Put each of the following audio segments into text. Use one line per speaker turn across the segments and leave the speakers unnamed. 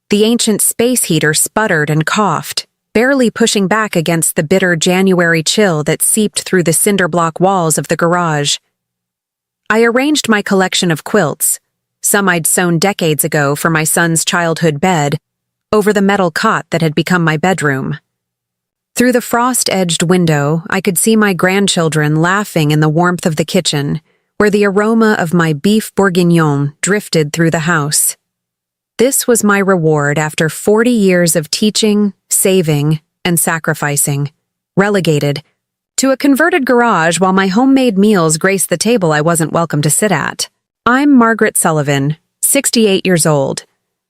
The ancient space heater sputtered and coughed, barely pushing back against the bitter January chill that seeped through the cinder block walls of the garage. I arranged my collection of quilts, some I'd sewn decades ago for my son's childhood bed, over the metal cot that had become my bedroom. Through the frost-edged window, I could see my grandchildren laughing in the warmth of the kitchen, where the aroma of my beef bourguignon drifted through the house. This was my reward after 40 years of teaching, saving, and sacrificing, relegated to a converted garage while my homemade meals graced the table I wasn't welcome to sit at. I'm Margaret Sullivan, 68 years old,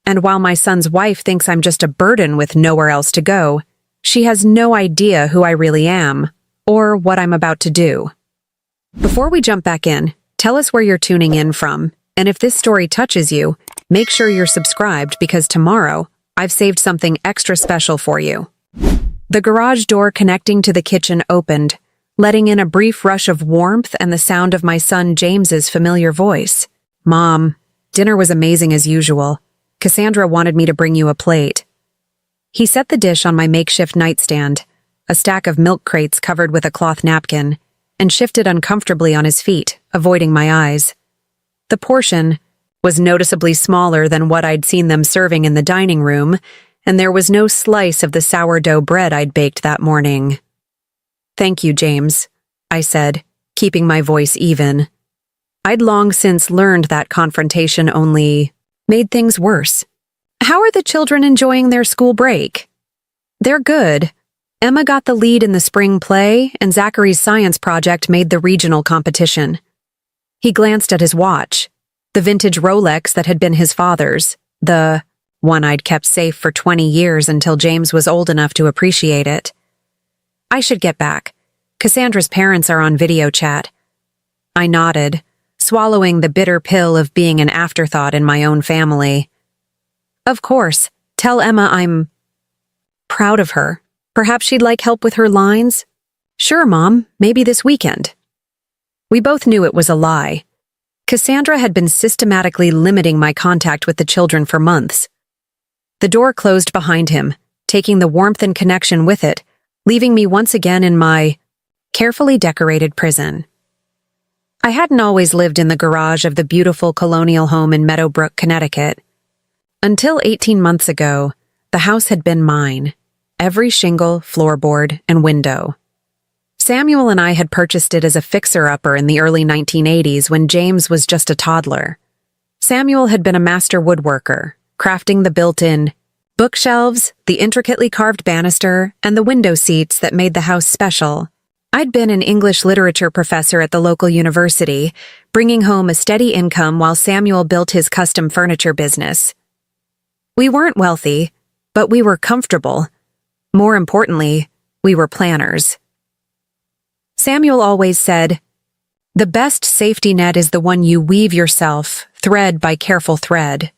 and while my son's wife thinks I'm just a burden with nowhere else to go, she has no idea who I really am, or what I'm about to do. Before we jump back in, tell us where you're tuning in from, and if this story touches you, make sure you're subscribed because tomorrow, I've saved something extra special for you. The garage door connecting to the kitchen opened, letting in a brief rush of warmth and the sound of my son James's familiar voice. "Mom, dinner was amazing as usual. Cassandra wanted me to bring you a plate." He set the dish on my makeshift nightstand, a stack of milk crates covered with a cloth napkin, and shifted uncomfortably on his feet, avoiding my eyes. The portion was noticeably smaller than what I'd seen them serving in the dining room, and there was no slice of the sourdough bread I'd baked that morning. "Thank you, James," I said, keeping my voice even. I'd long since learned that confrontation only made things worse. "How are the children enjoying their school break?" "They're good. Emma got the lead in the spring play, and Zachary's science project made the regional competition." He glanced at his watch, the vintage Rolex that had been his father's, the one I'd kept safe for 20 years until James was old enough to appreciate it. "I should get back. Cassandra's parents are on video chat." I nodded, swallowing the bitter pill of being an afterthought in my own family. "Of course, tell Emma I'm proud of her. Perhaps she'd like help with her lines?" "Sure, Mom, maybe this weekend." We both knew it was a lie. Cassandra had been systematically limiting my contact with the children for months. The door closed behind him, taking the warmth and connection with it, leaving me once again in my carefully decorated prison. I hadn't always lived in the garage of the beautiful colonial home in Meadowbrook, Connecticut. Until 18 months ago, the house had been mine, every shingle, floorboard, and window. Samuel and I had purchased it as a fixer-upper in the early 1980s when James was just a toddler. Samuel had been a master woodworker, crafting the built-in bookshelves, the intricately carved banister, and the window seats that made the house special. I'd been an English literature professor at the local university, bringing home a steady income while Samuel built his custom furniture business. We weren't wealthy, but we were comfortable. More importantly, we were planners. Samuel always said, "The best safety net is the one you weave yourself, thread by careful thread."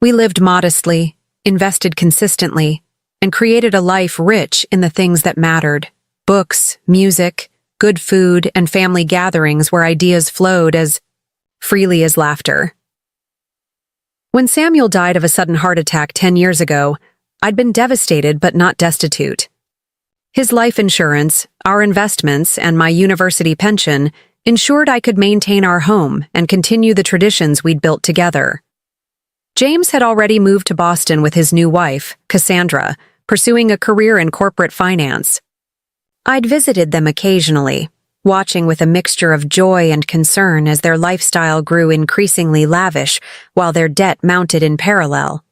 We lived modestly, invested consistently, and created a life rich in the things that mattered: books, music, good food, and family gatherings where ideas flowed as freely as laughter. When Samuel died of a sudden heart attack 10 years ago, I'd been devastated but not destitute. His life insurance, our investments, and my university pension ensured I could maintain our home and continue the traditions we'd built together. James had already moved to Boston with his new wife, Cassandra, pursuing a career in corporate finance. I'd visited them occasionally, watching with a mixture of joy and concern as their lifestyle grew increasingly lavish while their debt mounted in parallel.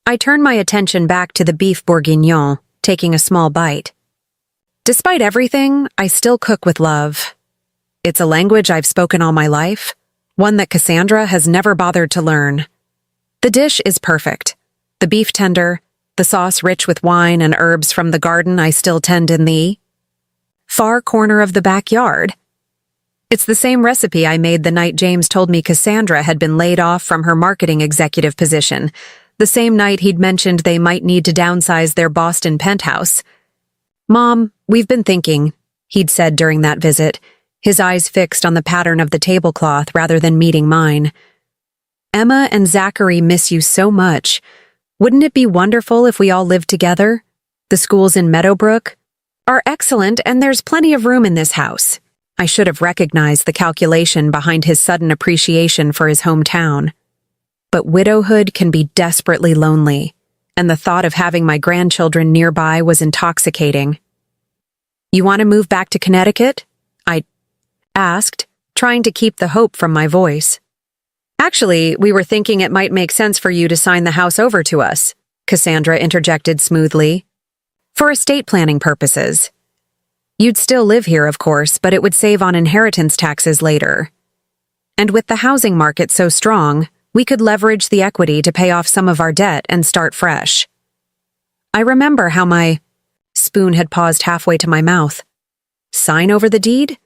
I turned my attention back to the beef bourguignon, taking a small bite. Despite everything, I still cook with love. It's a language I've spoken all my life, one that Cassandra has never bothered to learn. The dish is perfect. The beef tender, the sauce rich with wine and herbs from the garden I still tend in the far corner of the backyard. It's the same recipe I made the night James told me Cassandra had been laid off from her marketing executive position, the same night he'd mentioned they might need to downsize their Boston penthouse. "Mom, we've been thinking," he'd said during that visit, his eyes fixed on the pattern of the tablecloth rather than meeting mine. "Emma and Zachary miss you so much. Wouldn't it be wonderful if we all lived together? The schools in Meadowbrook are excellent, and there's plenty of room in this house. I should have recognized the calculation behind his sudden appreciation for his hometown. But widowhood can be desperately lonely, and the thought of having my grandchildren nearby was intoxicating. You want to move back to Connecticut? I asked, trying to keep the hope from my voice. Actually, we were thinking it might make sense for you to sign the house over to us, Cassandra interjected smoothly. For estate planning purposes. You'd still live here, of course, but it would save on inheritance taxes later. And with the housing market so strong, we could leverage the equity to pay off some of our debt and start fresh. I remember how my spoon had paused halfway to my mouth. Sign over the deed?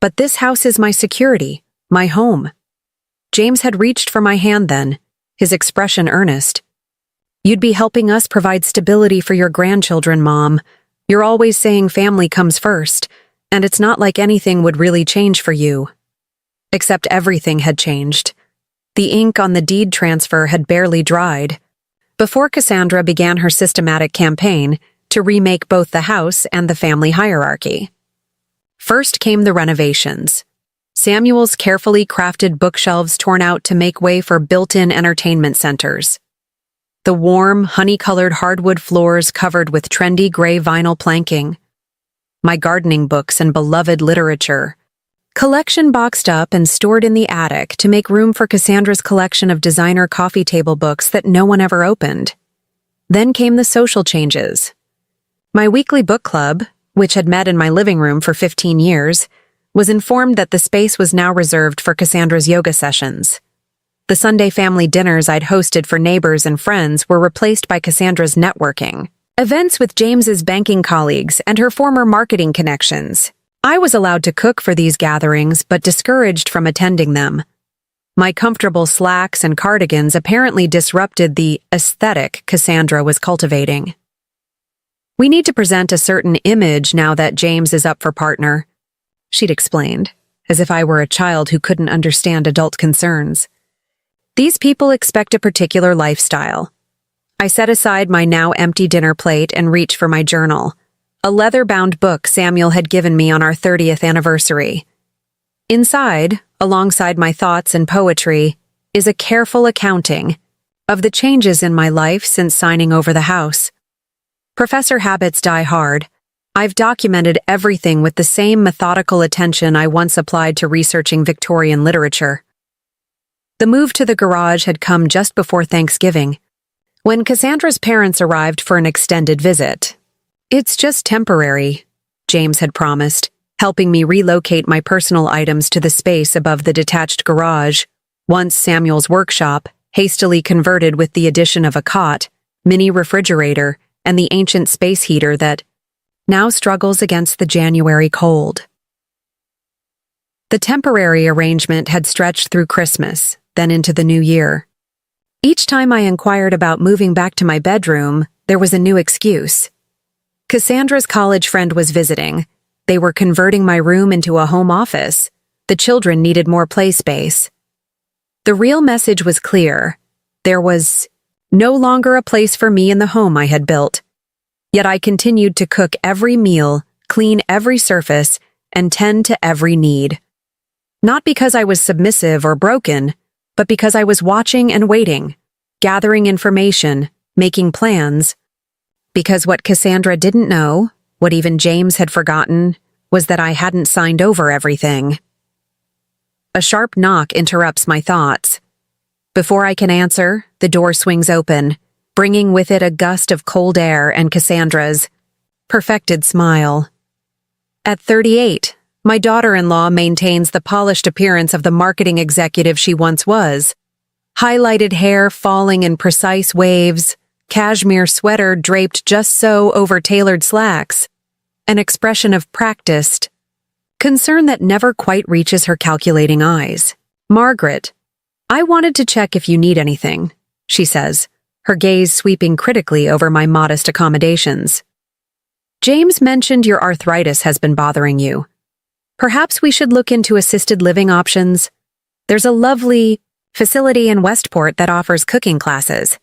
But this house is my security, my home. James had reached for my hand then, his expression earnest. You'd be helping us provide stability for your grandchildren, Mom. You're always saying family comes first, and it's not like anything would really change for you. Except everything had changed. The ink on the deed transfer had barely dried. Before Cassandra began her systematic campaign to remake both the house and the family hierarchy. First came the renovations. Samuel's carefully crafted bookshelves torn out to make way for built-in entertainment centers. The warm, honey-colored hardwood floors covered with trendy gray vinyl planking. My gardening books and beloved literature. Collection boxed up and stored in the attic to make room for Cassandra's collection of designer coffee table books that no one ever opened. Then came the social changes. My weekly book club, which had met in my living room for 15 years, was informed that the space was now reserved for Cassandra's yoga sessions. The Sunday family dinners I'd hosted for neighbors and friends were replaced by Cassandra's networking. Events with James's banking colleagues and her former marketing connections. I was allowed to cook for these gatherings, but discouraged from attending them. My comfortable slacks and cardigans apparently disrupted the aesthetic Cassandra was cultivating. We need to present a certain image now that James is up for partner, she'd explained, as if I were a child who couldn't understand adult concerns. These people expect a particular lifestyle. I set aside my now empty dinner plate and reached for my journal, a leather-bound book Samuel had given me on our 30th anniversary. Inside, alongside my thoughts and poetry, is a careful accounting of the changes in my life since signing over the house. Professor habits die hard. I've documented everything with the same methodical attention I once applied to researching Victorian literature. The move to the garage had come just before Thanksgiving, when Cassandra's parents arrived for an extended visit. It's just temporary, James had promised, helping me relocate my personal items to the space above the detached garage, once Samuel's workshop, hastily converted with the addition of a cot, mini refrigerator, and the ancient space heater that now struggles against the January cold. The temporary arrangement had stretched through Christmas, then into the new year. Each time I inquired about moving back to my bedroom, there was a new excuse. Cassandra's college friend was visiting. They were converting my room into a home office. The children needed more play space. The real message was clear. There was no longer a place for me in the home I had built. Yet I continued to cook every meal, clean every surface, and tend to every need. Not because I was submissive or broken, but because I was watching and waiting, gathering information, making plans. Because what Cassandra didn't know, what even James had forgotten, was that I hadn't signed over everything. A sharp knock interrupts my thoughts. Before I can answer, the door swings open, bringing with it a gust of cold air and Cassandra's perfected smile. At 38, my daughter-in-law maintains the polished appearance of the marketing executive she once was. Highlighted hair falling in precise waves, cashmere sweater draped just so over tailored slacks, an expression of practiced concern that never quite reaches her calculating eyes. Margaret, I wanted to check if you need anything, she says, her gaze sweeping critically over my modest accommodations. James mentioned your arthritis has been bothering you. Perhaps we should look into assisted living options. There's a lovely facility in Westport that offers cooking classes.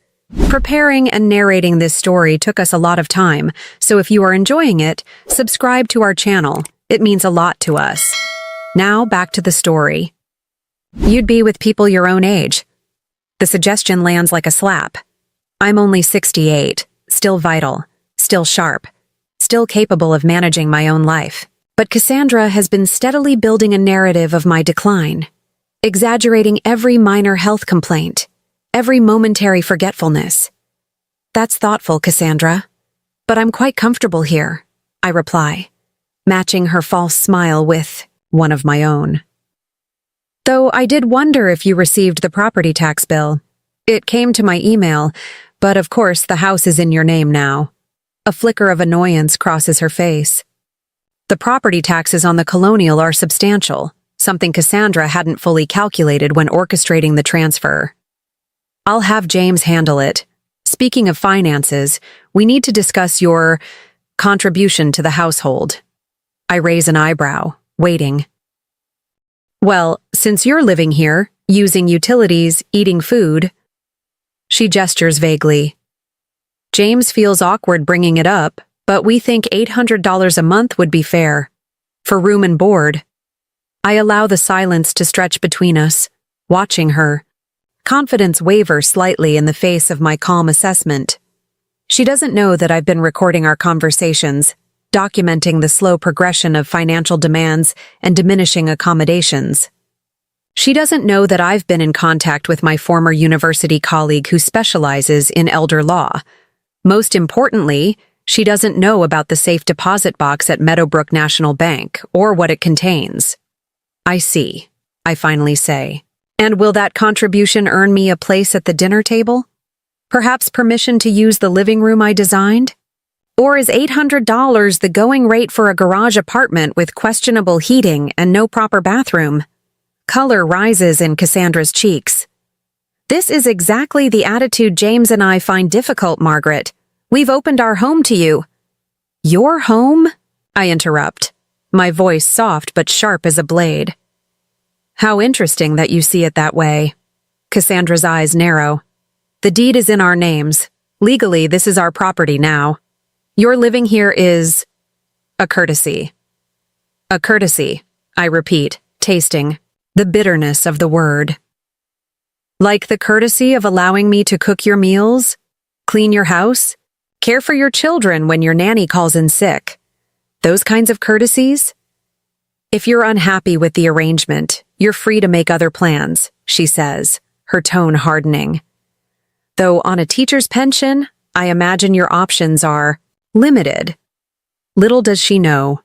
Preparing and narrating this story took us a lot of time, so if you are enjoying it, subscribe to our channel. It means a lot to us. Now back to the story. You'd be with people your own age. The suggestion lands like a slap. I'm only 68, still vital, still sharp, still capable of managing my own life. But Cassandra has been steadily building a narrative of my decline, exaggerating every minor health complaint, every momentary forgetfulness. That's thoughtful, Cassandra. But I'm quite comfortable here, I reply, matching her false smile with one of my own. Though I did wonder if you received the property tax bill. It came to my email, but of course the house is in your name now. A flicker of annoyance crosses her face. The property taxes on the Colonial are substantial, something Cassandra hadn't fully calculated when orchestrating the transfer. I'll have James handle it. Speaking of finances, we need to discuss your contribution to the household. I raise an eyebrow, waiting. Well, since you're living here, using utilities, eating food... She gestures vaguely. James feels awkward bringing it up, but we think $800 a month would be fair. For room and board. I allow the silence to stretch between us, watching her. Confidence wavers slightly in the face of my calm assessment. She doesn't know that I've been recording our conversations, documenting the slow progression of financial demands and diminishing accommodations. She doesn't know that I've been in contact with my former university colleague who specializes in elder law. Most importantly, she doesn't know about the safe deposit box at Meadowbrook National Bank or what it contains. I see, I finally say. And will that contribution earn me a place at the dinner table? Perhaps permission to use the living room I designed? Or is $800 the going rate for a garage apartment with questionable heating and no proper bathroom? Color rises in Cassandra's cheeks. This is exactly the attitude James and I find difficult, Margaret. We've opened our home to you. Your home? I interrupt, my voice soft but sharp as a blade. How interesting that you see it that way. Cassandra's eyes narrow. The deed is in our names. Legally, this is our property now. Your living here is... a courtesy. A courtesy, I repeat, tasting the bitterness of the word. Like the courtesy of allowing me to cook your meals, clean your house, care for your children when your nanny calls in sick. Those kinds of courtesies? If you're unhappy with the arrangement, you're free to make other plans, she says, her tone hardening. Though on a teacher's pension, I imagine your options are limited. Little does she know.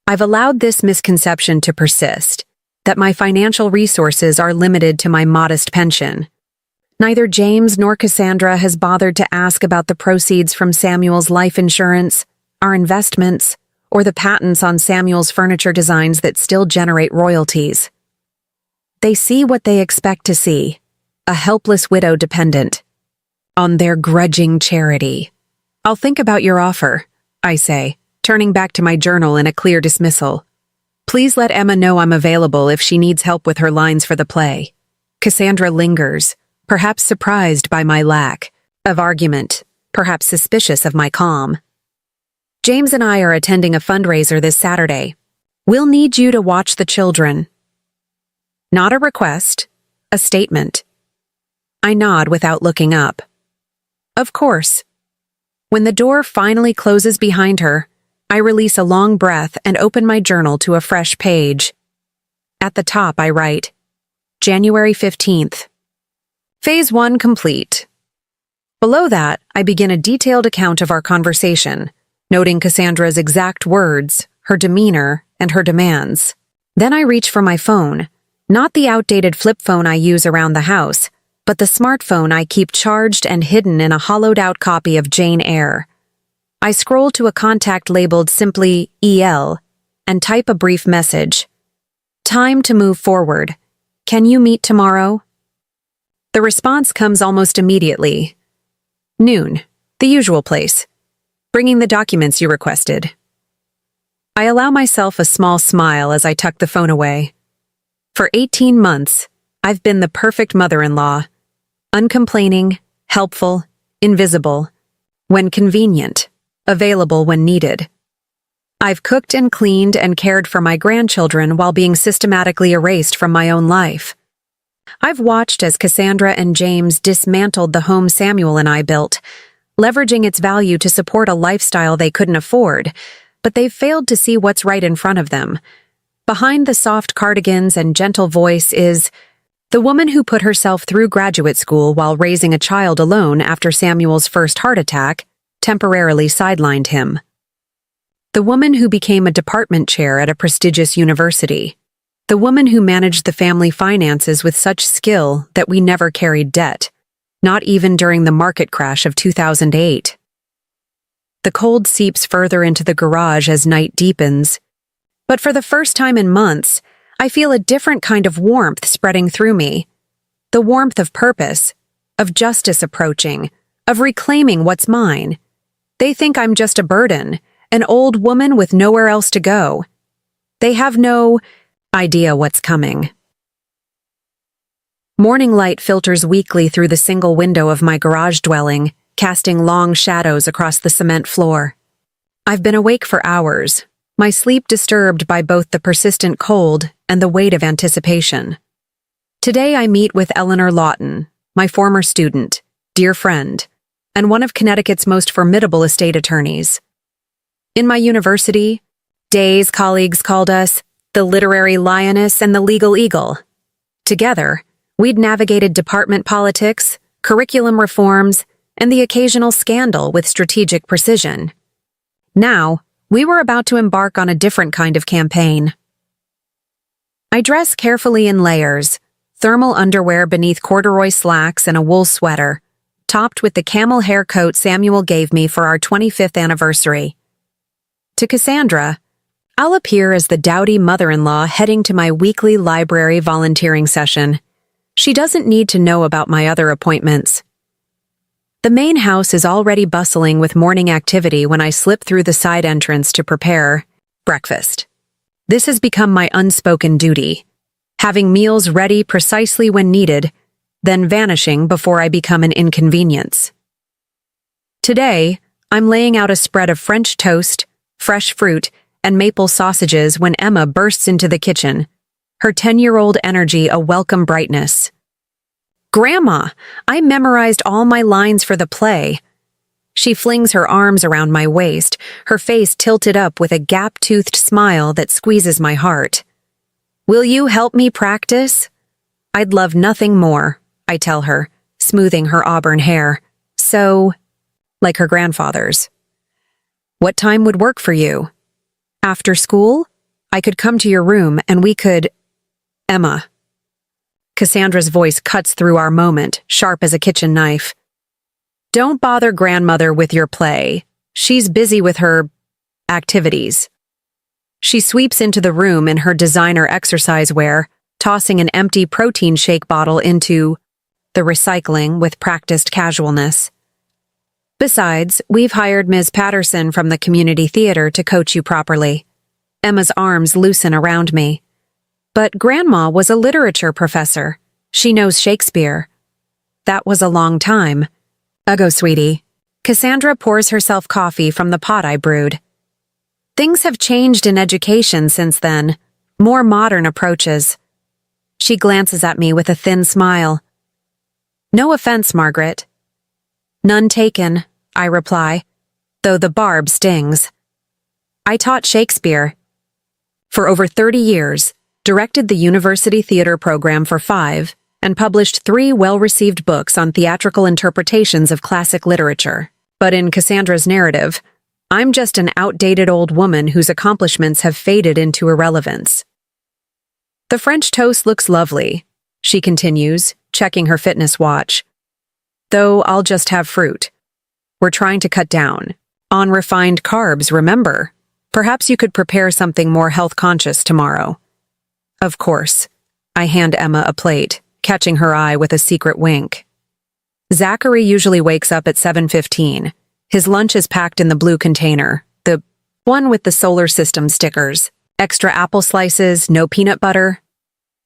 I've allowed this misconception to persist, that my financial resources are limited to my modest pension. Neither James nor Cassandra has bothered to ask about the proceeds from Samuel's life insurance, our investments, or the patents on Samuel's furniture designs that still generate royalties. They see what they expect to see, a helpless widow dependent on their grudging charity. I'll think about your offer, I say, turning back to my journal in a clear dismissal. Please let Emma know I'm available if she needs help with her lines for the play. Cassandra lingers, perhaps surprised by my lack of argument, perhaps suspicious of my calm. James and I are attending a fundraiser this Saturday. We'll need you to watch the children. Not a request, a statement. I nod without looking up. Of course. When the door finally closes behind her, I release a long breath and open my journal to a fresh page. At the top, I write, January 15th. Phase 1 complete. Below that, I begin a detailed account of our conversation, noting Cassandra's exact words, her demeanor, and her demands. Then I reach for my phone, not the outdated flip phone I use around the house, but the smartphone I keep charged and hidden in a hollowed-out copy of Jane Eyre. I scroll to a contact labeled simply EL and type a brief message. Time to move forward. Can you meet tomorrow? The response comes almost immediately. Noon, the usual place. Bringing the documents you requested. I allow myself a small smile as I tuck the phone away. For 18 months, I've been the perfect mother-in-law. Uncomplaining, helpful, invisible, when convenient, available when needed. I've cooked and cleaned and cared for my grandchildren while being systematically erased from my own life. I've watched as Cassandra and James dismantled the home Samuel and I built, leveraging its value to support a lifestyle they couldn't afford, but they've failed to see what's right in front of them. Behind the soft cardigans and gentle voice is the woman who put herself through graduate school while raising a child alone after Samuel's first heart attack temporarily sidelined him. The woman who became a department chair at a prestigious university. The woman who managed the family finances with such skill that we never carried debt, not even during the market crash of 2008. The cold seeps further into the garage as night deepens, but for the first time in months, I feel a different kind of warmth spreading through me. The warmth of purpose, of justice approaching, of reclaiming what's mine. They think I'm just a burden, an old woman with nowhere else to go. They have no idea what's coming. Morning light filters weakly through the single window of my garage dwelling, casting long shadows across the cement floor. I've been awake for hours, my sleep disturbed by both the persistent cold and the weight of anticipation. Today I meet with Eleanor Lawton, my former student, dear friend, and one of Connecticut's most formidable estate attorneys. In my university days, colleagues called us the literary lioness and the legal eagle. Together, we'd navigated department politics, curriculum reforms, and the occasional scandal with strategic precision. Now, we were about to embark on a different kind of campaign. I dress carefully in layers, thermal underwear beneath corduroy slacks and a wool sweater, topped with the camel hair coat Samuel gave me for our 25th anniversary. To Cassandra, I'll appear as the dowdy mother-in-law heading to my weekly library volunteering session. She doesn't need to know about my other appointments. The main house is already bustling with morning activity when I slip through the side entrance to prepare breakfast. This has become my unspoken duty, having meals ready precisely when needed, then vanishing before I become an inconvenience. Today, I'm laying out a spread of French toast, fresh fruit, and maple sausages when Emma bursts into the kitchen, her 10-year-old energy a welcome brightness. "Grandma, I memorized all my lines for the play." She flings her arms around my waist, her face tilted up with a gap-toothed smile that squeezes my heart. "Will you help me practice?" "I'd love nothing more," I tell her, smoothing her auburn hair. "So, like her grandfather's." "What time would work for you?" "After school? I could come to your room and we could—" "Emma." Cassandra's voice cuts through our moment, sharp as a kitchen knife. "Don't bother grandmother with your play. She's busy with her activities." She sweeps into the room in her designer exercise wear, tossing an empty protein shake bottle into the recycling with practiced casualness. "Besides, we've hired Ms. Patterson from the community theater to coach you properly." Emma's arms loosen around me. "But Grandma was a literature professor. She knows Shakespeare." "That was a long time." "Uggo, sweetie." Cassandra pours herself coffee from the pot I brewed. "Things have changed in education since then. More modern approaches." She glances at me with a thin smile. "No offense, Margaret." "None taken," I reply, though the barb stings. "I taught Shakespeare for over 30 years, directed the university theater program for 5, and published 3 well-received books on theatrical interpretations of classic literature. But in Cassandra's narrative, I'm just an outdated old woman whose accomplishments have faded into irrelevance." "The French toast looks lovely," she continues, checking her fitness watch. "Though I'll just have fruit. We're trying to cut down on refined carbs, remember? Perhaps you could prepare something more health-conscious tomorrow." "Of course." I hand Emma a plate, catching her eye with a secret wink. Zachary usually wakes up at 7:15. His lunch is packed in the blue container, the one with the solar system stickers. Extra apple slices, no peanut butter.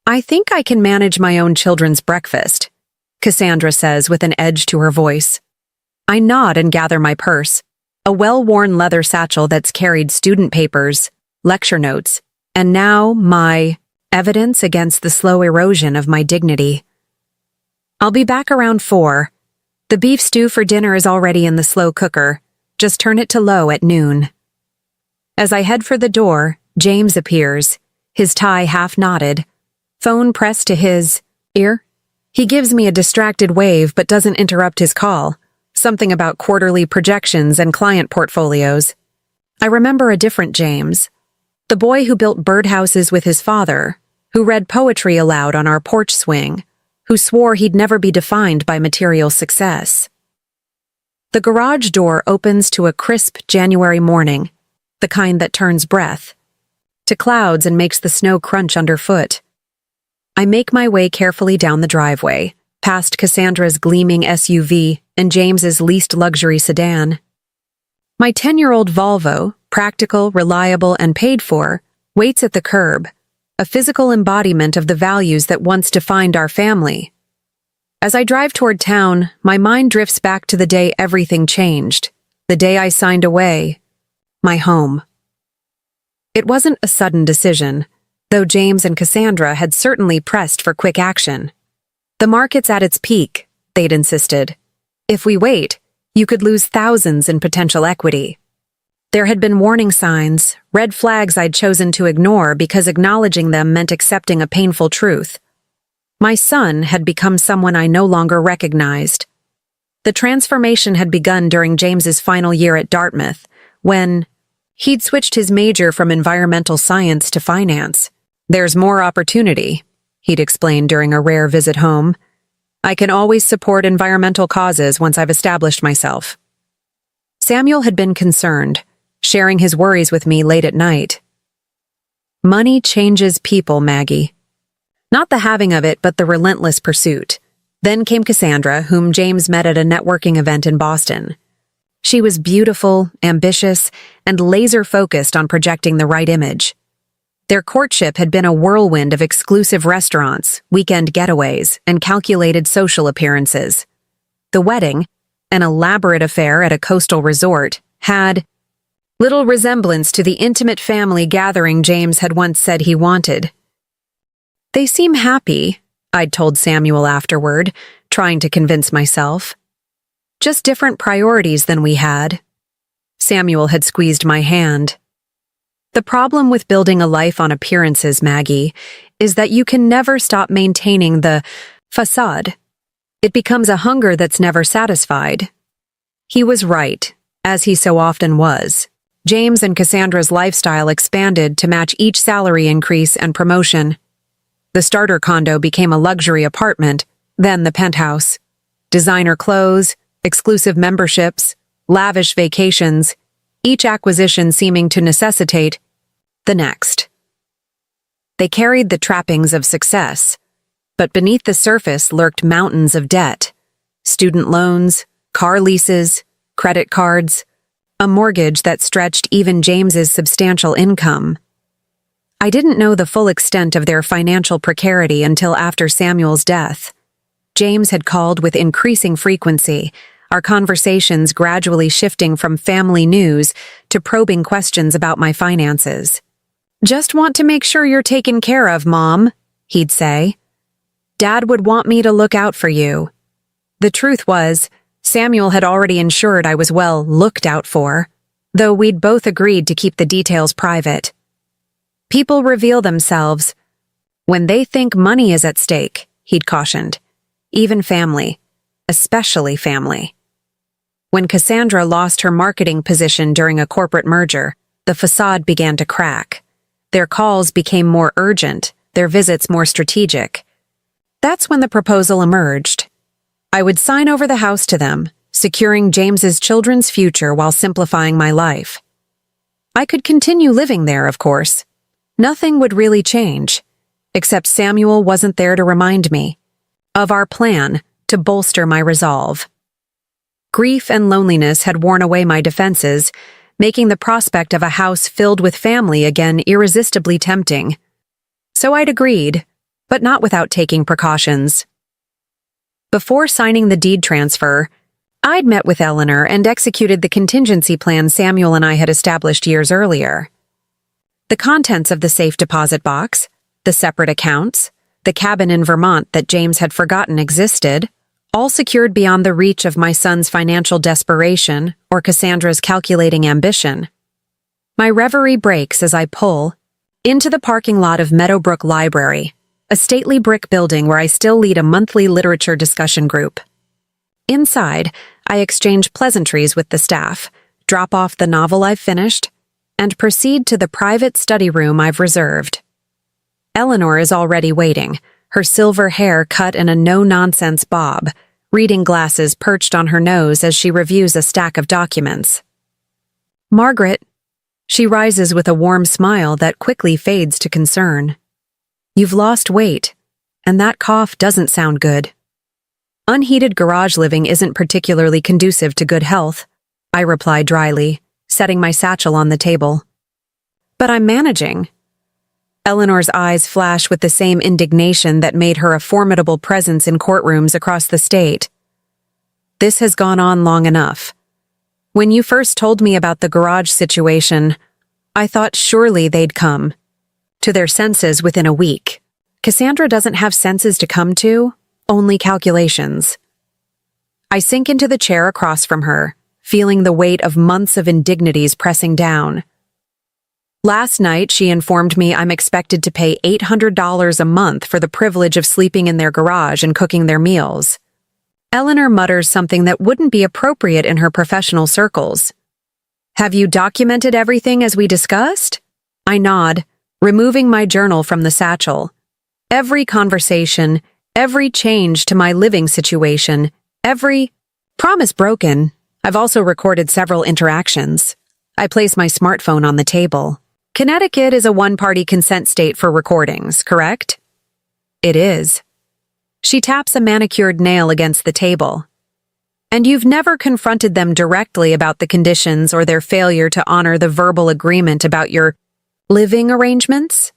I think I can manage my own children's breakfast. Cassandra says with an edge to her voice. I nod and gather my purse, a well-worn leather satchel that's carried student papers, lecture notes, and now my evidence against the slow erosion of my dignity. I'll be back around 4. The beef stew for dinner is already in the slow cooker. Just turn it to low at noon. As I head for the door, James appears, his tie half knotted, phone pressed to his ear. He gives me a distracted wave but doesn't interrupt his call, something about quarterly projections and client portfolios. I remember a different James, the boy who built birdhouses with his father, who read poetry aloud on our porch swing, who swore he'd never be defined by material success. The garage door opens to a crisp January morning, the kind that turns breath, to clouds and makes the snow crunch underfoot. I make my way carefully down the driveway, past Cassandra's gleaming SUV and James's least luxury sedan. My 10-year-old Volvo, practical, reliable, and paid for, waits at the curb, a physical embodiment of the values that once defined our family. As I drive toward town, my mind drifts back to the day everything changed, the day I signed away, my home. It wasn't a sudden decision, though James and Cassandra had certainly pressed for quick action. The market's at its peak, they'd insisted. If we wait, you could lose thousands in potential equity. There had been warning signs, red flags I'd chosen to ignore because acknowledging them meant accepting a painful truth. My son had become someone I no longer recognized. The transformation had begun during James's final year at Dartmouth, when he'd switched his major from environmental science to finance. There's more opportunity, he'd explained during a rare visit home. I can always support environmental causes once I've established myself. Samuel had been concerned, sharing his worries with me late at night. Money changes people, Maggie. Not the having of it, but the relentless pursuit. Then came Cassandra, whom James met at a networking event in Boston. She was beautiful, ambitious, and laser-focused on projecting the right image. Their courtship had been a whirlwind of exclusive restaurants, weekend getaways, and calculated social appearances. The wedding, an elaborate affair at a coastal resort, had little resemblance to the intimate family gathering James had once said he wanted. They seem happy, I'd told Samuel afterward, trying to convince myself. Just different priorities than we had. Samuel had squeezed my hand. The problem with building a life on appearances, Maggie, is that you can never stop maintaining the facade. It becomes a hunger that's never satisfied. He was right, as he so often was. James and Cassandra's lifestyle expanded to match each salary increase and promotion. The starter condo became a luxury apartment, then the penthouse. Designer clothes, exclusive memberships, lavish vacations, each acquisition seeming to necessitate the next. They carried the trappings of success, but beneath the surface lurked mountains of debt. Student loans, car leases, credit cards, a mortgage that stretched even James's substantial income. I didn't know the full extent of their financial precarity until after Samuel's death. James had called with increasing frequency, our conversations gradually shifting from family news to probing questions about my finances. "Just want to make sure you're taken care of, Mom," he'd say. "Dad would want me to look out for you." The truth was, Samuel had already ensured I was well looked out for, though we'd both agreed to keep the details private. People reveal themselves when they think money is at stake, he'd cautioned. Even family, especially family. When Cassandra lost her marketing position during a corporate merger, the facade began to crack. Their calls became more urgent, their visits more strategic. That's when the proposal emerged. I would sign over the house to them, securing James's children's future while simplifying my life. I could continue living there, of course. Nothing would really change, except Samuel wasn't there to remind me of our plan to bolster my resolve. Grief and loneliness had worn away my defenses, making the prospect of a house filled with family again irresistibly tempting. So I'd agreed, but not without taking precautions. Before signing the deed transfer, I'd met with Eleanor and executed the contingency plan Samuel and I had established years earlier. The contents of the safe deposit box, the separate accounts, the cabin in Vermont that James had forgotten existed, all secured beyond the reach of my son's financial desperation or Cassandra's calculating ambition. My reverie breaks as I pull into the parking lot of Meadowbrook Library, a stately brick building where I still lead a monthly literature discussion group. Inside, I exchange pleasantries with the staff, drop off the novel I've finished, and proceed to the private study room I've reserved. Eleanor is already waiting, her silver hair cut in a no-nonsense bob, reading glasses perched on her nose as she reviews a stack of documents. "Margaret," she rises with a warm smile that quickly fades to concern. "You've lost weight, and that cough doesn't sound good." "Unheated garage living isn't particularly conducive to good health," I reply dryly, setting my satchel on the table. "But I'm managing." Eleanor's eyes flash with the same indignation that made her a formidable presence in courtrooms across the state. "This has gone on long enough. When you first told me about the garage situation, I thought surely they'd come to their senses within a week. Cassandra doesn't have senses to come to, only calculations." I sink into the chair across from her, feeling the weight of months of indignities pressing down. "Last night, she informed me I'm expected to pay $800 a month for the privilege of sleeping in their garage and cooking their meals." Eleanor mutters something that wouldn't be appropriate in her professional circles. "Have you documented everything as we discussed?" I nod, removing my journal from the satchel. Every conversation, every change to my living situation, every promise broken. I've also recorded several interactions. I place my smartphone on the table. "Connecticut is a one-party consent state for recordings, correct?" "It is." She taps a manicured nail against the table. "And you've never confronted them directly about the conditions or their failure to honor the verbal agreement about your living arrangements?"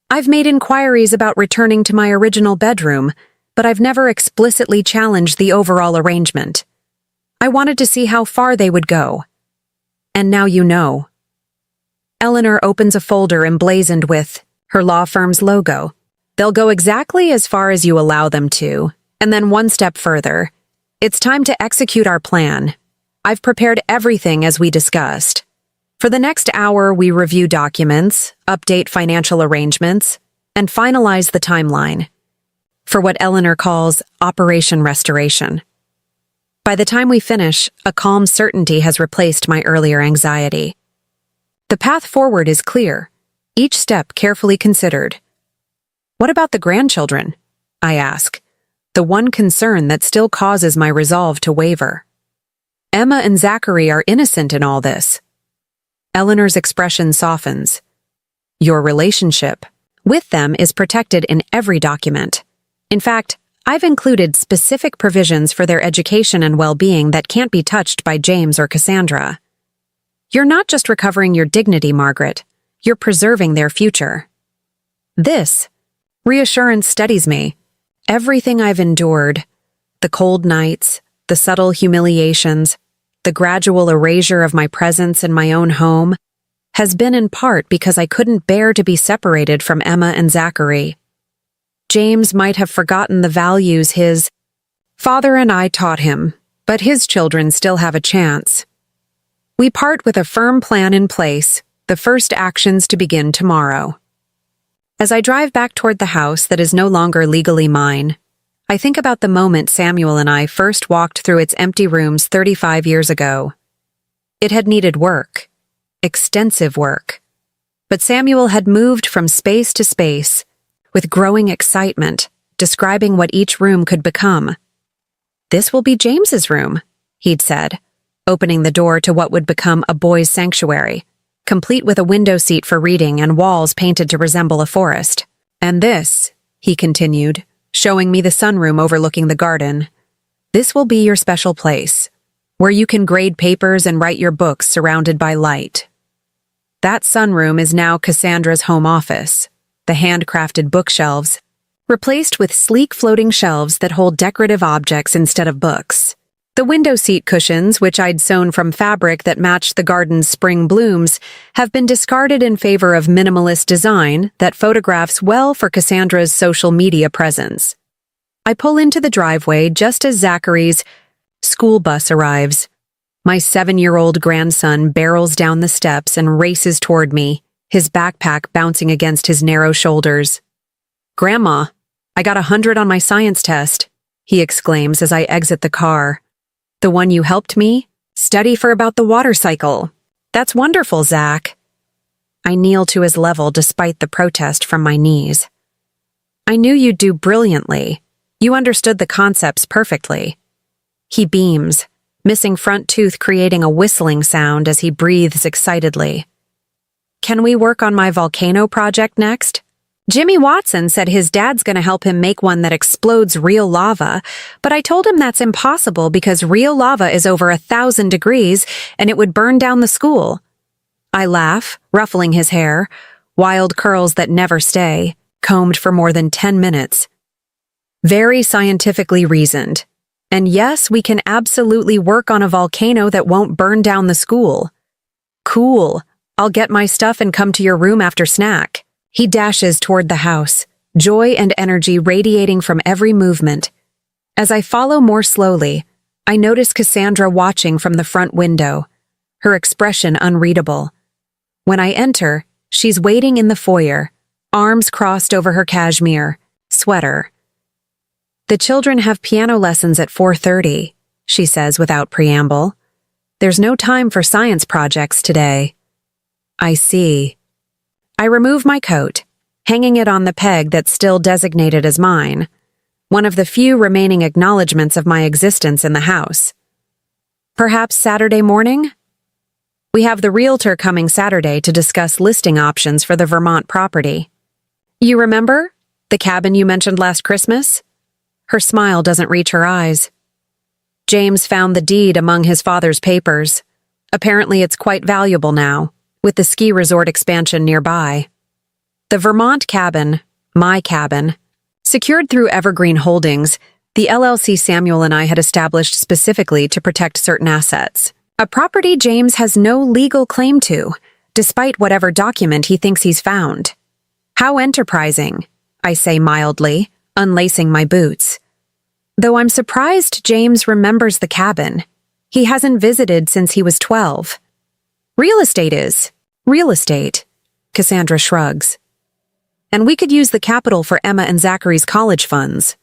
"I've made inquiries about returning to my original bedroom, but I've never explicitly challenged the overall arrangement. I wanted to see how far they would go. And now you know." Eleanor opens a folder emblazoned with her law firm's logo. "They'll go exactly as far as you allow them to, and then one step further. It's time to execute our plan. I've prepared everything as we discussed. For the next hour, we review documents, update financial arrangements, and finalize the timeline for what Eleanor calls Operation Restoration. By the time we finish, a calm certainty has replaced my earlier anxiety. The path forward is clear, each step carefully considered. "What about the grandchildren?" I ask, the one concern that still causes my resolve to waver. "Emma and Zachary are innocent in all this." Eleanor's expression softens. "Your relationship with them is protected in every document. In fact, I've included specific provisions for their education and well-being that can't be touched by James or Cassandra. You're not just recovering your dignity, Margaret. You're preserving their future." This reassurance steadies me. Everything I've endured, the cold nights, the subtle humiliations, the gradual erasure of my presence in my own home, has been in part because I couldn't bear to be separated from Emma and Zachary. James might have forgotten the values his father and I taught him, but his children still have a chance. We part with a firm plan in place, the first actions to begin tomorrow. As I drive back toward the house that is no longer legally mine, I think about the moment Samuel and I first walked through its empty rooms 35 years ago. It had needed work, extensive work, but Samuel had moved from space to space, with growing excitement, describing what each room could become. "This will be James's room," he'd said, opening the door to what would become a boys' sanctuary, complete with a window seat for reading and walls painted to resemble a forest. "And this," he continued, showing me the sunroom overlooking the garden, "this will be your special place, where you can grade papers and write your books surrounded by light." That sunroom is now Cassandra's home office, the handcrafted bookshelves replaced with sleek floating shelves that hold decorative objects instead of books. The window seat cushions, which I'd sewn from fabric that matched the garden's spring blooms, have been discarded in favor of minimalist design that photographs well for Cassandra's social media presence. I pull into the driveway just as Zachary's school bus arrives. My 7-year-old grandson barrels down the steps and races toward me, his backpack bouncing against his narrow shoulders. "Grandma, I got 100 on my science test," he exclaims as I exit the car. "The one you helped me study for about the water cycle. That's wonderful, Zach." I kneel to his level despite the protest from my knees. "I knew you'd do brilliantly. You understood the concepts perfectly." He beams, missing front tooth creating a whistling sound as he breathes excitedly. "Can we work on my volcano project next? Jimmy Watson said his dad's gonna help him make one that explodes real lava, but I told him that's impossible because real lava is over 1,000 degrees and it would burn down the school." I laugh, ruffling his hair, wild curls that never stay, combed for more than 10 minutes. "Very scientifically reasoned. And yes, we can absolutely work on a volcano that won't burn down the school." "Cool. I'll get my stuff and come to your room after snack." He dashes toward the house, joy and energy radiating from every movement. As I follow more slowly, I notice Cassandra watching from the front window, her expression unreadable. When I enter, she's waiting in the foyer, arms crossed over her cashmere sweater. "The children have piano lessons at 4:30, she says without preamble. "There's no time for science projects today." I see. I remove my coat, hanging it on the peg that's still designated as mine, one of the few remaining acknowledgments of my existence in the house. "Perhaps Saturday morning?" "We have the realtor coming Saturday to discuss listing options for the Vermont property. You remember? The cabin you mentioned last Christmas?" Her smile doesn't reach her eyes. "James found the deed among his father's papers. Apparently it's quite valuable now, with the ski resort expansion nearby. The Vermont cabin, my cabin, secured through Evergreen Holdings, the LLC Samuel and I had established specifically to protect certain assets. A property James has no legal claim to, despite whatever document he thinks he's found." "How enterprising," I say mildly, unlacing my boots. Though I'm surprised James remembers the cabin. He hasn't visited since he was 12. "Real estate is. Real estate," Cassandra shrugs. "And we could use the capital for Emma and Zachary's college funds."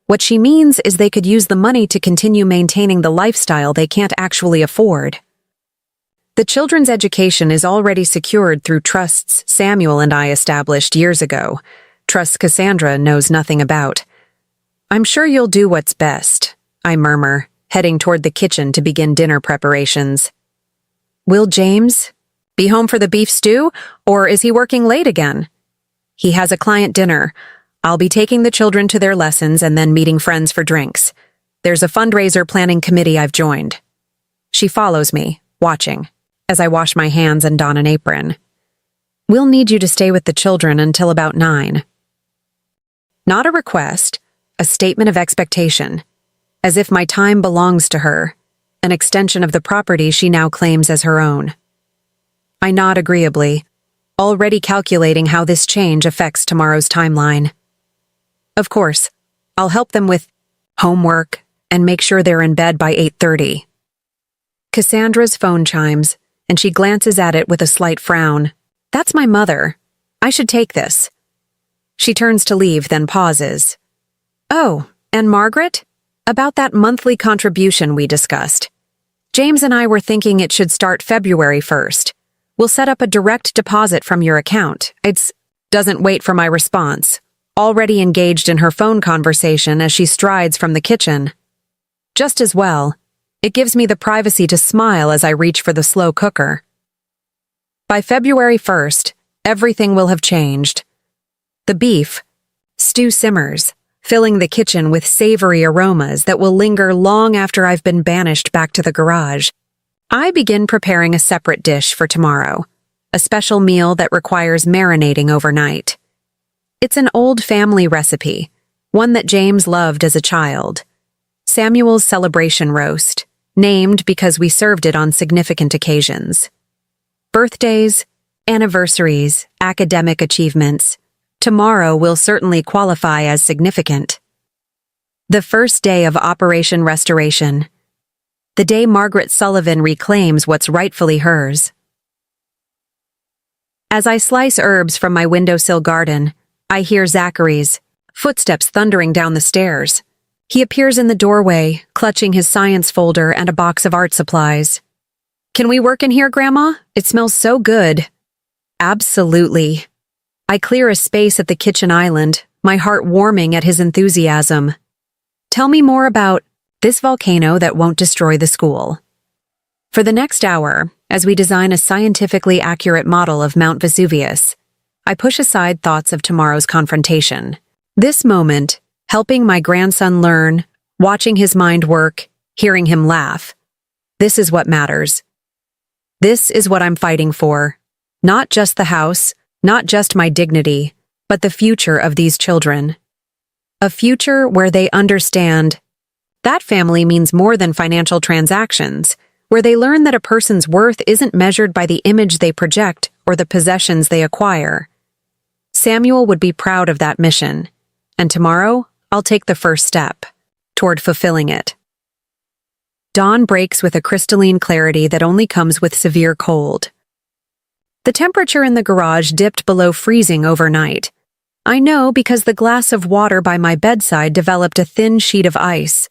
What she means is they could use the money to continue maintaining the lifestyle they can't actually afford. The children's education is already secured through trusts Samuel and I established years ago, trusts Cassandra knows nothing about. "I'm sure you'll do what's best," I murmur, heading toward the kitchen to begin dinner preparations. "Will James be home for the beef stew, or is he working late again?" "He has a client dinner. I'll be taking the children to their lessons and then meeting friends for drinks. There's a fundraiser planning committee I've joined." She follows me, watching, as I wash my hands and don an apron. "We'll need you to stay with the children until about 9. Not a request, a statement of expectation, as if my time belongs to her, an extension of the property she now claims as her own. I nod agreeably, already calculating how this change affects tomorrow's timeline. Of course, I'll help them with homework and make sure they're in bed by 8:30. Cassandra's phone chimes, and she glances at it with a slight frown. "That's my mother. I should take this." She turns to leave, then pauses. "Oh, and Margaret? About that monthly contribution we discussed. James and I were thinking it should start February 1st. We'll set up a direct deposit from your account. It's..." Doesn't wait for my response, already engaged in her phone conversation as she strides from the kitchen. Just as well, it gives me the privacy to smile as I reach for the slow cooker. By February 1st, everything will have changed. The beef stew simmers, filling the kitchen with savory aromas that will linger long after I've been banished back to the garage. I begin preparing a separate dish for tomorrow, a special meal that requires marinating overnight. It's an old family recipe, one that James loved as a child. Samuel's celebration roast, named because we served it on significant occasions. Birthdays, anniversaries, academic achievements. Tomorrow will certainly qualify as significant. The first day of Operation Restoration. The day Margaret Sullivan reclaims what's rightfully hers. As I slice herbs from my windowsill garden, I hear Zachary's footsteps thundering down the stairs. He appears in the doorway, clutching his science folder and a box of art supplies. "Can we work in here, Grandma? It smells so good." "Absolutely." I clear a space at the kitchen island, my heart warming at his enthusiasm. "Tell me more about this volcano that won't destroy the school." For the next hour, as we design a scientifically accurate model of Mount Vesuvius, I push aside thoughts of tomorrow's confrontation. This moment, helping my grandson learn, watching his mind work, hearing him laugh. This is what matters. This is what I'm fighting for. Not just the house, not just my dignity, but the future of these children. A future where they understand that family means more than financial transactions, where they learn that a person's worth isn't measured by the image they project or the possessions they acquire. Samuel would be proud of that mission, and tomorrow I'll take the first step toward fulfilling it. Dawn breaks with a crystalline clarity that only comes with severe cold. The temperature in the garage dipped below freezing overnight. I know because the glass of water by my bedside developed a thin sheet of ice.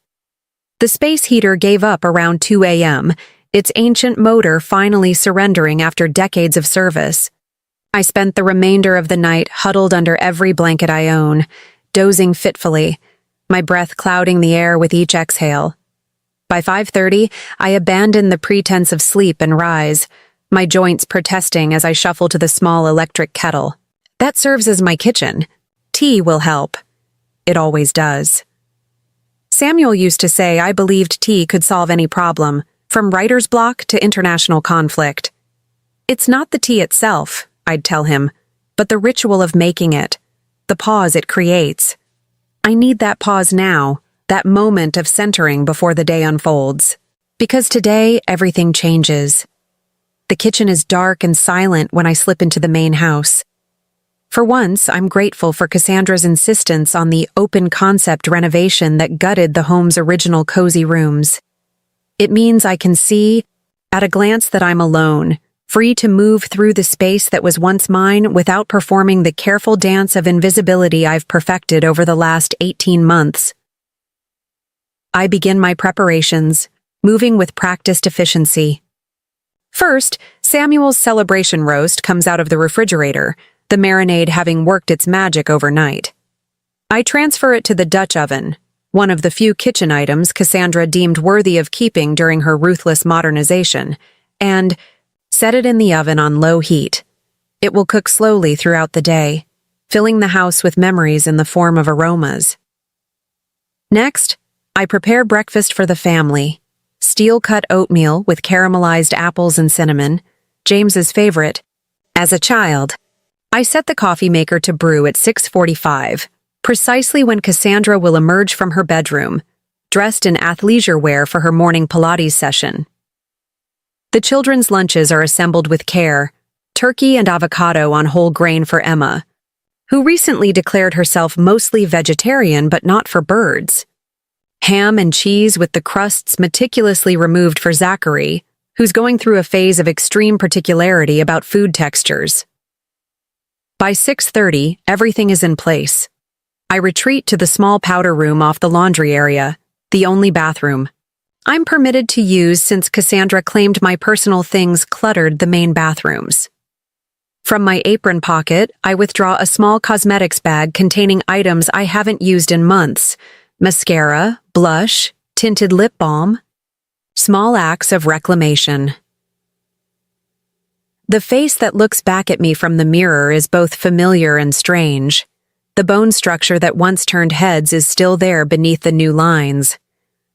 The space heater gave up around 2 a.m., its ancient motor finally surrendering after decades of service. I spent the remainder of the night huddled under every blanket I own, dozing fitfully, my breath clouding the air with each exhale. By 5:30, I abandoned the pretense of sleep and rise, my joints protesting as I shuffle to the small electric kettle. That serves as my kitchen. Tea will help. It always does. Samuel used to say I believed tea could solve any problem, from writer's block to international conflict. "It's not the tea itself," I'd tell him, "but the ritual of making it, the pause it creates." I need that pause now, that moment of centering before the day unfolds. Because today, everything changes. The kitchen is dark and silent when I slip into the main house. For once, I'm grateful for Cassandra's insistence on the open-concept renovation that gutted the home's original cozy rooms. It means I can see, at a glance, that I'm alone, free to move through the space that was once mine without performing the careful dance of invisibility I've perfected over the last 18 months. I begin my preparations, moving with practiced efficiency. First, Samuel's celebration roast comes out of the refrigerator, the marinade having worked its magic overnight. I transfer it to the Dutch oven, one of the few kitchen items Cassandra deemed worthy of keeping during her ruthless modernization, and set it in the oven on low heat. It will cook slowly throughout the day, filling the house with memories in the form of aromas. Next, I prepare breakfast for the family. Steel-cut oatmeal with caramelized apples and cinnamon, James's favorite. As a child, I set the coffee maker to brew at 6:45, precisely when Cassandra will emerge from her bedroom, dressed in athleisure wear for her morning Pilates session. The children's lunches are assembled with care, turkey and avocado on whole grain for Emma, who recently declared herself mostly vegetarian but not for birds. Ham and cheese with the crusts meticulously removed for Zachary, who's going through a phase of extreme particularity about food textures. By 6:30, everything is in place. I retreat to the small powder room off the laundry area, the only bathroom I'm permitted to use since Cassandra claimed my personal things cluttered the main bathrooms. From my apron pocket, I withdraw a small cosmetics bag containing items I haven't used in months: mascara, blush, tinted lip balm. Small acts of reclamation. The face that looks back at me from the mirror is both familiar and strange. The bone structure that once turned heads is still there beneath the new lines.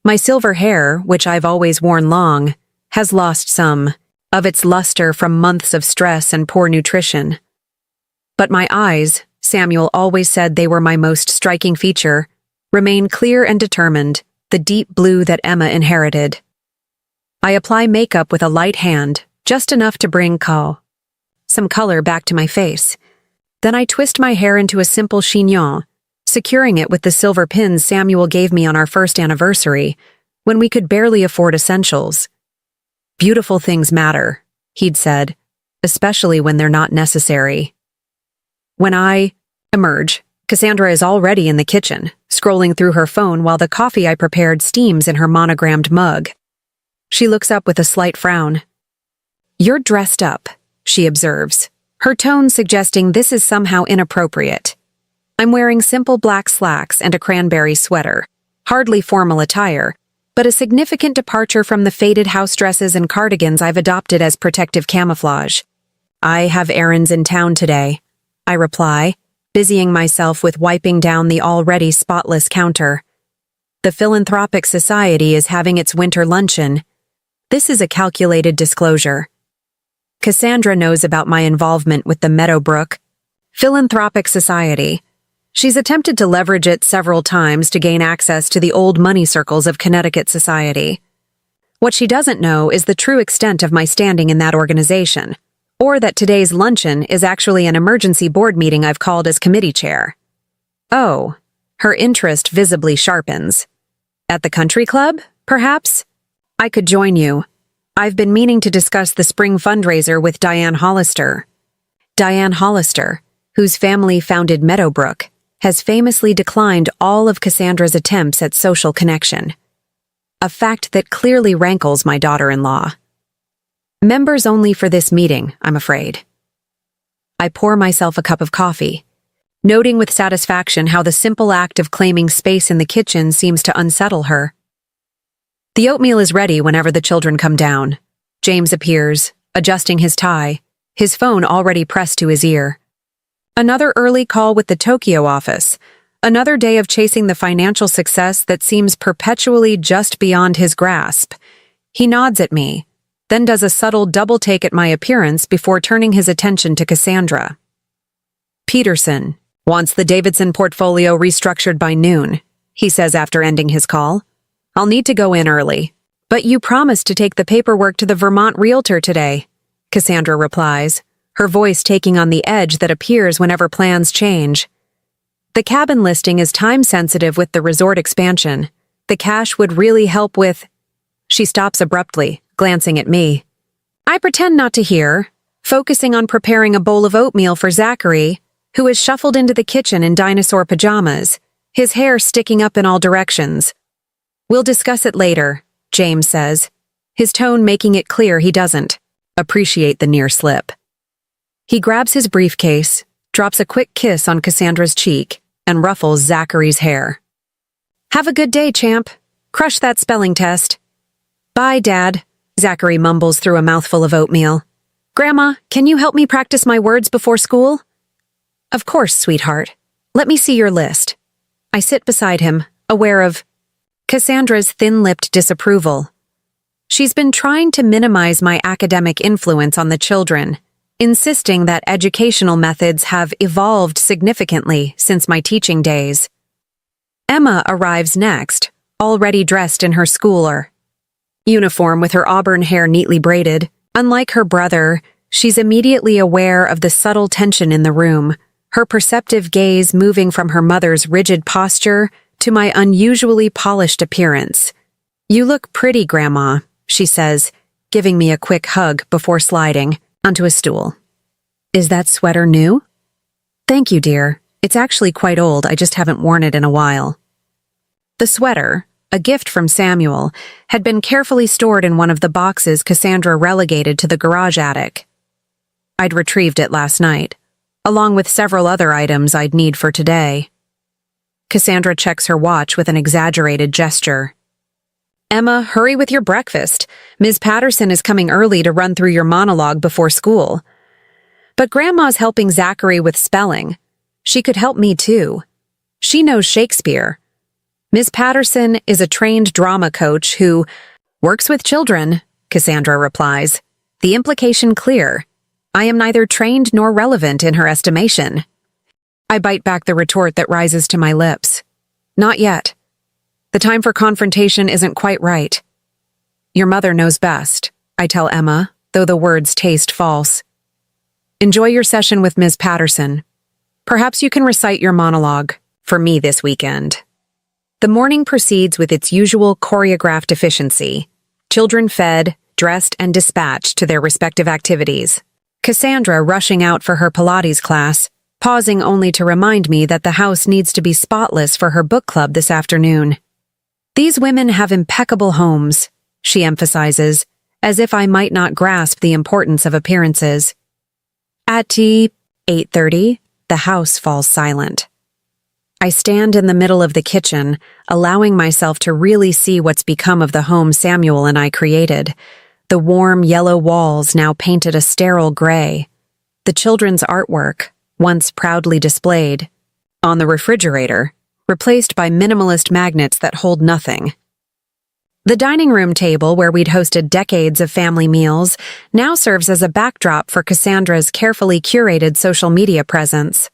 My silver hair, which I've always worn long, has lost some of its luster from months of stress and poor nutrition. But my eyes, Samuel always said they were my most striking feature, remain clear and determined, the deep blue that Emma inherited. I apply makeup with a light hand, just enough to bring some color back to my face. Then I twist my hair into a simple chignon, securing it with the silver pins Samuel gave me on our first anniversary, when we could barely afford essentials. Beautiful things matter, he'd said, especially when they're not necessary. When I emerge, Cassandra is already in the kitchen, scrolling through her phone while the coffee I prepared steams in her monogrammed mug. She looks up with a slight frown. "You're dressed up," she observes, her tone suggesting this is somehow inappropriate. I'm wearing simple black slacks and a cranberry sweater, hardly formal attire, but a significant departure from the faded house dresses and cardigans I've adopted as protective camouflage. "I have errands in town today," I reply, busying myself with wiping down the already spotless counter. "The Philanthropic Society is having its winter luncheon." This is a calculated disclosure. Cassandra knows about my involvement with the Meadowbrook Philanthropic Society. She's attempted to leverage it several times to gain access to the old money circles of Connecticut society. What she doesn't know is the true extent of my standing in that organization, or that today's luncheon is actually an emergency board meeting I've called as committee chair. Oh, her interest visibly sharpens. "At the country club, perhaps? I could join you. I've been meaning to discuss the spring fundraiser with Diane Hollister." Diane Hollister, whose family founded Meadowbrook, has famously declined all of Cassandra's attempts at social connection. A fact that clearly rankles my daughter-in-law. Members only for this meeting, I'm afraid. I pour myself a cup of coffee, noting with satisfaction how the simple act of claiming space in the kitchen seems to unsettle her. The oatmeal is ready whenever the children come down. James appears, adjusting his tie, his phone already pressed to his ear. Another early call with the Tokyo office. Another day of chasing the financial success that seems perpetually just beyond his grasp. He nods at me, then does a subtle double take at my appearance before turning his attention to Cassandra. "Peterson wants the Davidson portfolio restructured by noon," he says after ending his call. "I'll need to go in early." "But you promised to take the paperwork to the Vermont realtor today," Cassandra replies, her voice taking on the edge that appears whenever plans change. "The cabin listing is time-sensitive with the resort expansion. The cash would really help with—" She stops abruptly, glancing at me. I pretend not to hear, focusing on preparing a bowl of oatmeal for Zachary, who has shuffled into the kitchen in dinosaur pajamas, his hair sticking up in all directions. "We'll discuss it later," James says, his tone making it clear he doesn't appreciate the near slip. He grabs his briefcase, drops a quick kiss on Cassandra's cheek, and ruffles Zachary's hair. "Have a good day, champ. Crush that spelling test." "Bye, Dad," Zachary mumbles through a mouthful of oatmeal. "Grandma, can you help me practice my words before school?" "Of course, sweetheart. Let me see your list." I sit beside him, aware of Cassandra's thin-lipped disapproval. She's been trying to minimize my academic influence on the children, insisting that educational methods have evolved significantly since my teaching days. Emma arrives next, already dressed in her schooler uniform with her auburn hair neatly braided. Unlike her brother, she's immediately aware of the subtle tension in the room, her perceptive gaze moving from her mother's rigid posture to my unusually polished appearance. "You look pretty, Grandma," she says, giving me a quick hug before sliding onto a stool. "Is that sweater new?" "Thank you, dear. It's actually quite old, I just haven't worn it in a while." The sweater, a gift from Samuel, had been carefully stored in one of the boxes Cassandra relegated to the garage attic. I'd retrieved it last night, along with several other items I'd need for today. Cassandra checks her watch with an exaggerated gesture. "Emma, hurry with your breakfast. Ms. Patterson is coming early to run through your monologue before school." "But Grandma's helping Zachary with spelling. She could help me too. She knows Shakespeare." "Ms. Patterson is a trained drama coach who works with children," Cassandra replies, the implication clear. I am neither trained nor relevant in her estimation. I bite back the retort that rises to my lips. Not yet. The time for confrontation isn't quite right. Your mother knows best, I tell Emma, though the words taste false. Enjoy your session with Ms. Patterson. Perhaps you can recite your monologue for me this weekend. The morning proceeds with its usual choreographed efficiency. Children fed, dressed, and dispatched to their respective activities. Cassandra rushing out for her Pilates class, pausing only to remind me that the house needs to be spotless for her book club this afternoon. These women have impeccable homes, she emphasizes, as if I might not grasp the importance of appearances. At 8:30, the house falls silent. I stand in the middle of the kitchen, allowing myself to really see what's become of the home Samuel and I created. The warm yellow walls now painted a sterile gray. The children's artwork, once proudly displayed, on the refrigerator, replaced by minimalist magnets that hold nothing. The dining room table where we'd hosted decades of family meals now serves as a backdrop for Cassandra's carefully curated social media presence.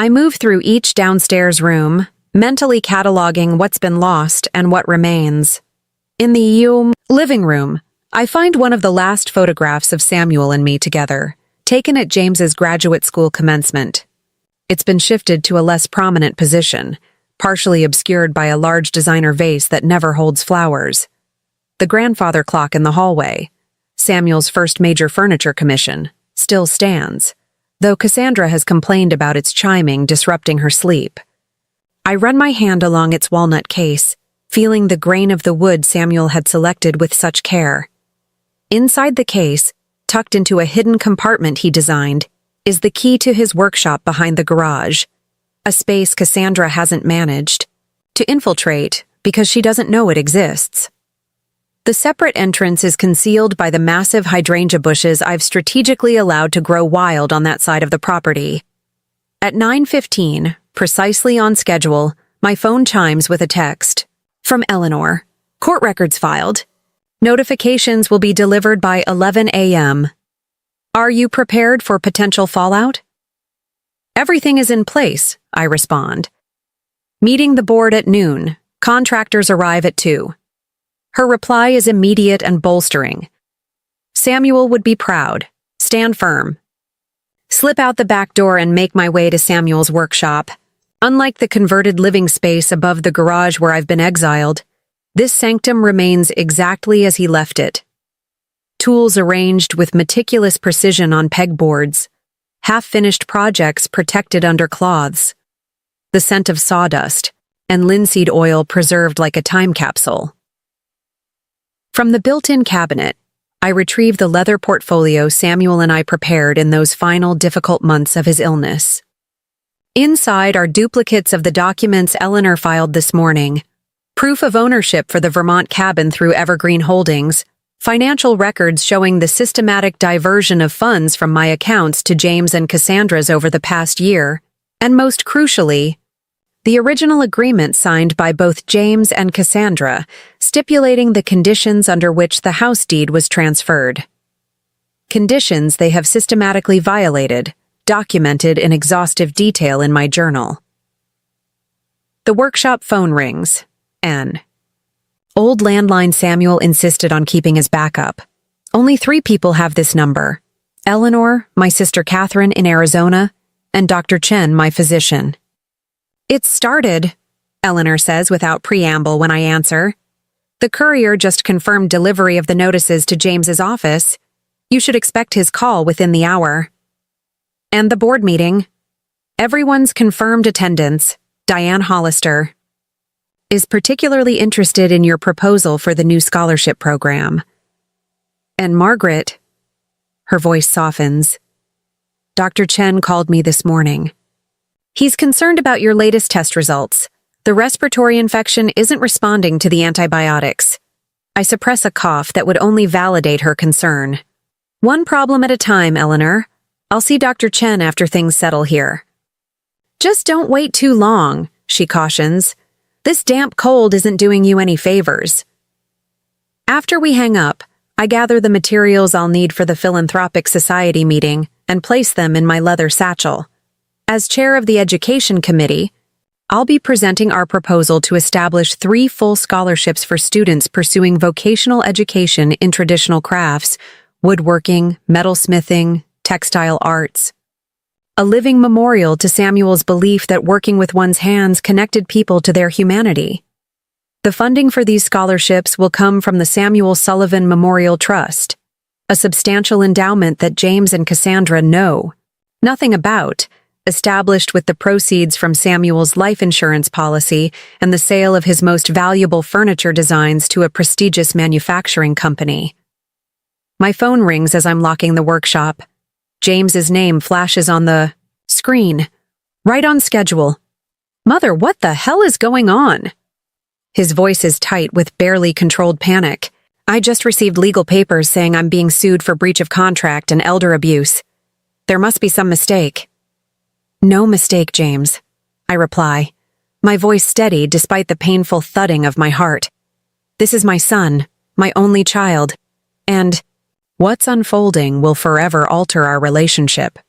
I move through each downstairs room, mentally cataloging what's been lost and what remains. In the living room, I find one of the last photographs of Samuel and me together, taken at James's graduate school commencement. It's been shifted to a less prominent position, partially obscured by a large designer vase that never holds flowers. The grandfather clock in the hallway, Samuel's first major furniture commission, still stands, though Cassandra has complained about its chiming disrupting her sleep. I run my hand along its walnut case, feeling the grain of the wood Samuel had selected with such care. Inside the case, tucked into a hidden compartment he designed, is the key to his workshop behind the garage, a space Cassandra hasn't managed to infiltrate because she doesn't know it exists. The separate entrance is concealed by the massive hydrangea bushes I've strategically allowed to grow wild on that side of the property. At 9:15, precisely on schedule, my phone chimes with a text. From Eleanor. Court records filed. Notifications will be delivered by 11 a.m. Are you prepared for potential fallout? Everything is in place, I respond. Meeting the board at noon. Contractors arrive at 2. Her reply is immediate and bolstering. Samuel would be proud. Stand firm. Slip out the back door and make my way to Samuel's workshop. Unlike the converted living space above the garage where I've been exiled, this sanctum remains exactly as he left it. Tools arranged with meticulous precision on pegboards, half-finished projects protected under cloths, the scent of sawdust and linseed oil preserved like a time capsule. From the built-in cabinet, I retrieve the leather portfolio Samuel and I prepared in those final difficult months of his illness. Inside are duplicates of the documents Eleanor filed this morning, proof of ownership for the Vermont cabin through Evergreen Holdings, financial records showing the systematic diversion of funds from my accounts to James and Cassandra's over the past year, and most crucially, the original agreement signed by both James and Cassandra, stipulating the conditions under which the house deed was transferred. Conditions they have systematically violated, documented in exhaustive detail in my journal. The workshop phone rings. N. Old landline Samuel insisted on keeping as backup. Only 3 people have this number. Eleanor, my sister Catherine in Arizona, and Dr. Chen, my physician. It's started, Eleanor says without preamble when I answer. The courier just confirmed delivery of the notices to James's office. You should expect his call within the hour. And the board meeting. Everyone's confirmed attendance. Diane Hollister is particularly interested in your proposal for the new scholarship program. And Margaret, her voice softens. Dr. Chen called me this morning. He's concerned about your latest test results. The respiratory infection isn't responding to the antibiotics. I suppress a cough that would only validate her concern. One problem at a time, Eleanor. I'll see Dr. Chen after things settle here. Just don't wait too long, she cautions. This damp cold isn't doing you any favors. After we hang up, I gather the materials I'll need for the Philanthropic Society meeting and place them in my leather satchel. As chair of the Education Committee, I'll be presenting our proposal to establish 3 full scholarships for students pursuing vocational education in traditional crafts, woodworking, metalsmithing, textile arts. A living memorial to Samuel's belief that working with one's hands connected people to their humanity. The funding for these scholarships will come from the Samuel Sullivan Memorial Trust, a substantial endowment that James and Cassandra know nothing about, established with the proceeds from Samuel's life insurance policy and the sale of his most valuable furniture designs to a prestigious manufacturing company. My phone rings as I'm locking the workshop. James's name flashes on the screen. Right on schedule. Mother, what the hell is going on? His voice is tight with barely controlled panic. I just received legal papers saying I'm being sued for breach of contract and elder abuse. There must be some mistake. No mistake, James, I reply, my voice steady despite the painful thudding of my heart. This is my son, my only child, and what's unfolding will forever alter our relationship.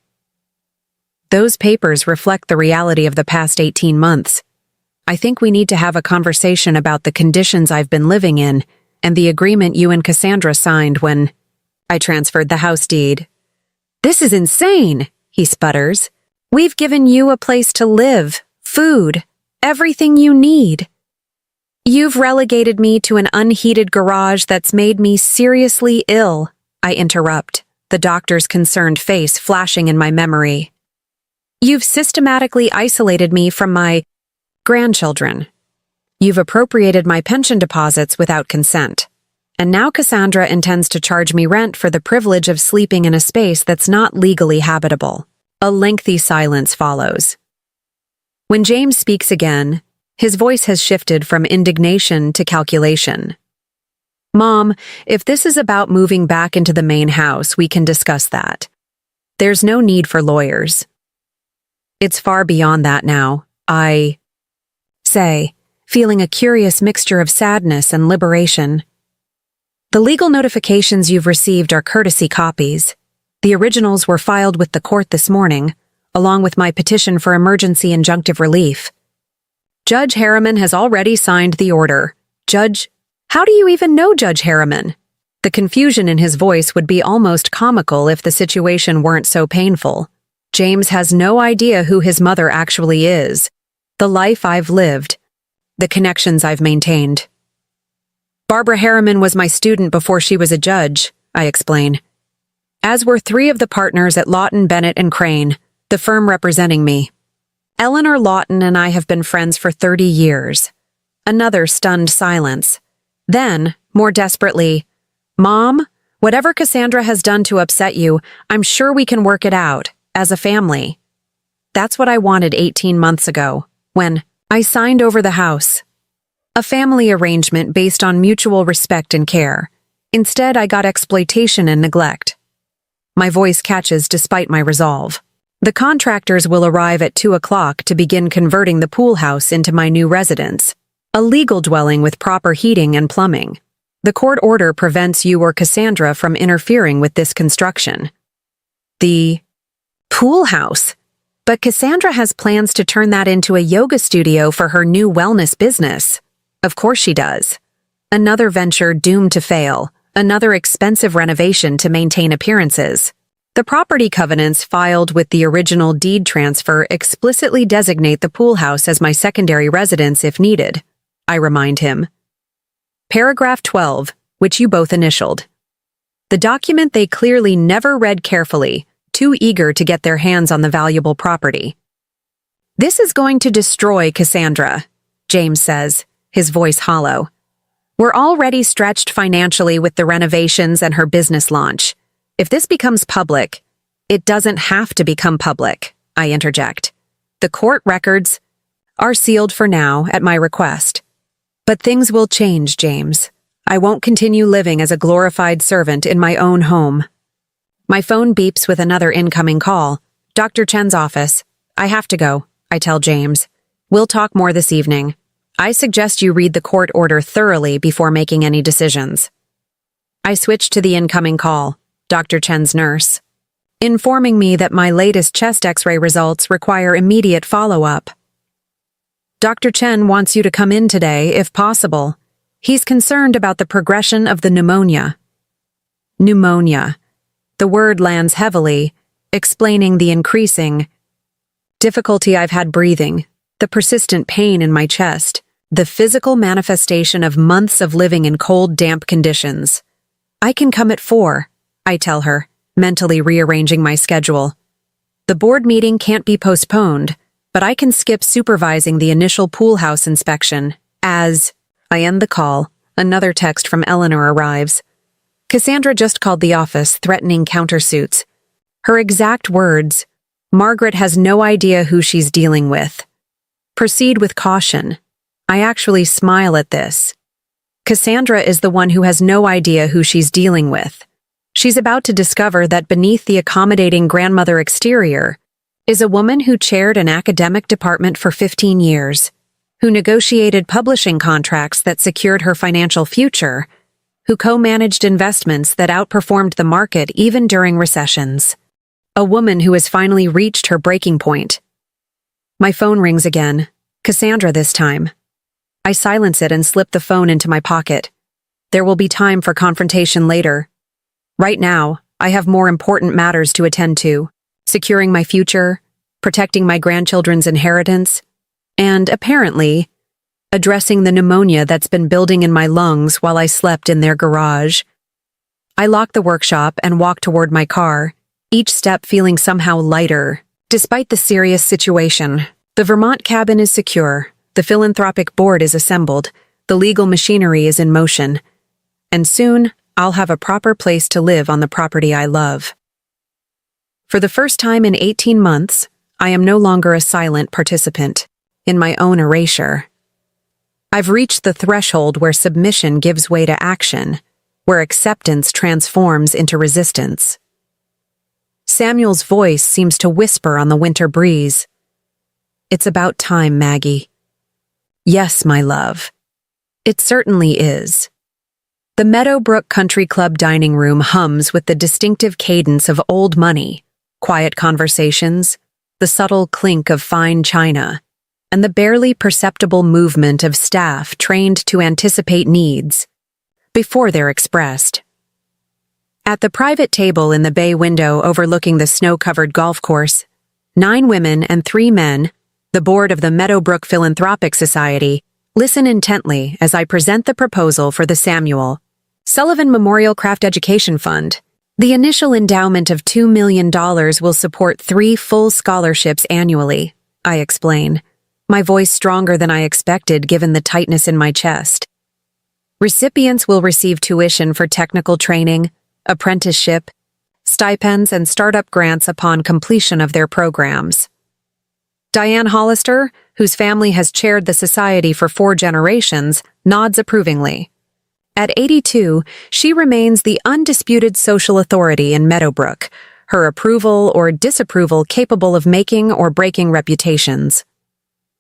Those papers reflect the reality of the past 18 months. I think we need to have a conversation about the conditions I've been living in and the agreement you and Cassandra signed when I transferred the house deed. This is insane, he sputters. We've given you a place to live, food, everything you need. You've relegated me to an unheated garage that's made me seriously ill, I interrupt, the doctor's concerned face flashing in my memory. You've systematically isolated me from my grandchildren. You've appropriated my pension deposits without consent. And now Cassandra intends to charge me rent for the privilege of sleeping in a space that's not legally habitable. A lengthy silence follows. When James speaks again, his voice has shifted from indignation to calculation. Mom, if this is about moving back into the main house, we can discuss that. There's no need for lawyers. It's far beyond that now, I say, feeling a curious mixture of sadness and liberation. The legal notifications you've received are courtesy copies. The originals were filed with the court this morning, along with my petition for emergency injunctive relief. Judge Harriman has already signed the order. Judge, how do you even know Judge Harriman? The confusion in his voice would be almost comical if the situation weren't so painful. James has no idea who his mother actually is, the life I've lived, the connections I've maintained. Barbara Harriman was my student before she was a judge, I explain. As were 3 of the partners at Lawton, Bennett & Crane, the firm representing me. Eleanor Lawton and I have been friends for 30 years. Another stunned silence. Then, more desperately, Mom, whatever Cassandra has done to upset you, I'm sure we can work it out, as a family. That's what I wanted 18 months ago, when I signed over the house. A family arrangement based on mutual respect and care. Instead, I got exploitation and neglect. My voice catches despite my resolve. The contractors will arrive at 2 o'clock to begin converting the pool house into my new residence, a legal dwelling with proper heating and plumbing. The court order prevents you or Cassandra from interfering with this construction. The pool house? But Cassandra has plans to turn that into a yoga studio for her new wellness business. Of course she does. Another venture doomed to fail. Another expensive renovation to maintain appearances. The property covenants filed with the original deed transfer explicitly designate the pool house as my secondary residence if needed, I remind him. Paragraph 12, which you both initialed. The document they clearly never read carefully, too eager to get their hands on the valuable property. This is going to destroy Cassandra, James says, his voice hollow. We're already stretched financially with the renovations and her business launch. If this becomes public, it doesn't have to become public, I interject. The court records are sealed for now at my request. But things will change, James. I won't continue living as a glorified servant in my own home. My phone beeps with another incoming call. Dr. Chen's office. I have to go, I tell James. We'll talk more this evening. I suggest you read the court order thoroughly before making any decisions. I switch to the incoming call, Dr. Chen's nurse. informing me that my latest chest X-ray results require immediate follow-up. Dr. Chen wants you to come in today, if possible. He's concerned about the progression of the pneumonia. Pneumonia. The word lands heavily, explaining the increasing difficulty I've had breathing, the persistent pain in my chest, the physical manifestation of months of living in cold, damp conditions. I can come at 4, I tell her, mentally rearranging my schedule. The board meeting can't be postponed, but I can skip supervising the initial pool house inspection. As I end the call, another text from Eleanor arrives. Cassandra just called the office, threatening countersuits. Her exact words, "Margaret has no idea who she's dealing with. Proceed with caution." I actually smile at this. Cassandra is the one who has no idea who she's dealing with. She's about to discover that beneath the accommodating grandmother exterior is a woman who chaired an academic department for 15 years, who negotiated publishing contracts that secured her financial future, who co-managed investments that outperformed the market even during recessions. A woman who has finally reached her breaking point. My phone rings again. Cassandra this time. I silence it and slip the phone into my pocket. There will be time for confrontation later. Right now, I have more important matters to attend to: securing my future, protecting my grandchildren's inheritance, and, apparently, addressing the pneumonia that's been building in my lungs while I slept in their garage. I lock the workshop and walk toward my car, each step feeling somehow lighter. Despite the serious situation, the Vermont cabin is secure, the philanthropic board is assembled, the legal machinery is in motion, and soon I'll have a proper place to live on the property I love. For the first time in 18 months, I am no longer a silent participant in my own erasure. I've reached the threshold where submission gives way to action, where acceptance transforms into resistance. Samuel's voice seems to whisper on the winter breeze. It's about time, Maggie. Yes, my love. It certainly is. The Meadowbrook Country Club dining room hums with the distinctive cadence of old money, quiet conversations, the subtle clink of fine china, and the barely perceptible movement of staff trained to anticipate needs before they're expressed. At the private table in the bay window overlooking the snow-covered golf course, 9 women and 3 men, the board of the Meadowbrook Philanthropic Society, listen intently as I present the proposal for the Samuel Sullivan Memorial Craft Education Fund. The initial endowment of $2 million will support 3 full scholarships annually, I explain, my voice stronger than I expected given the tightness in my chest. Recipients will receive tuition for technical training, apprenticeship, stipends, and startup grants upon completion of their programs. Diane Hollister, whose family has chaired the society for 4 generations, nods approvingly. At 82, she remains the undisputed social authority in Meadowbrook, her approval or disapproval capable of making or breaking reputations.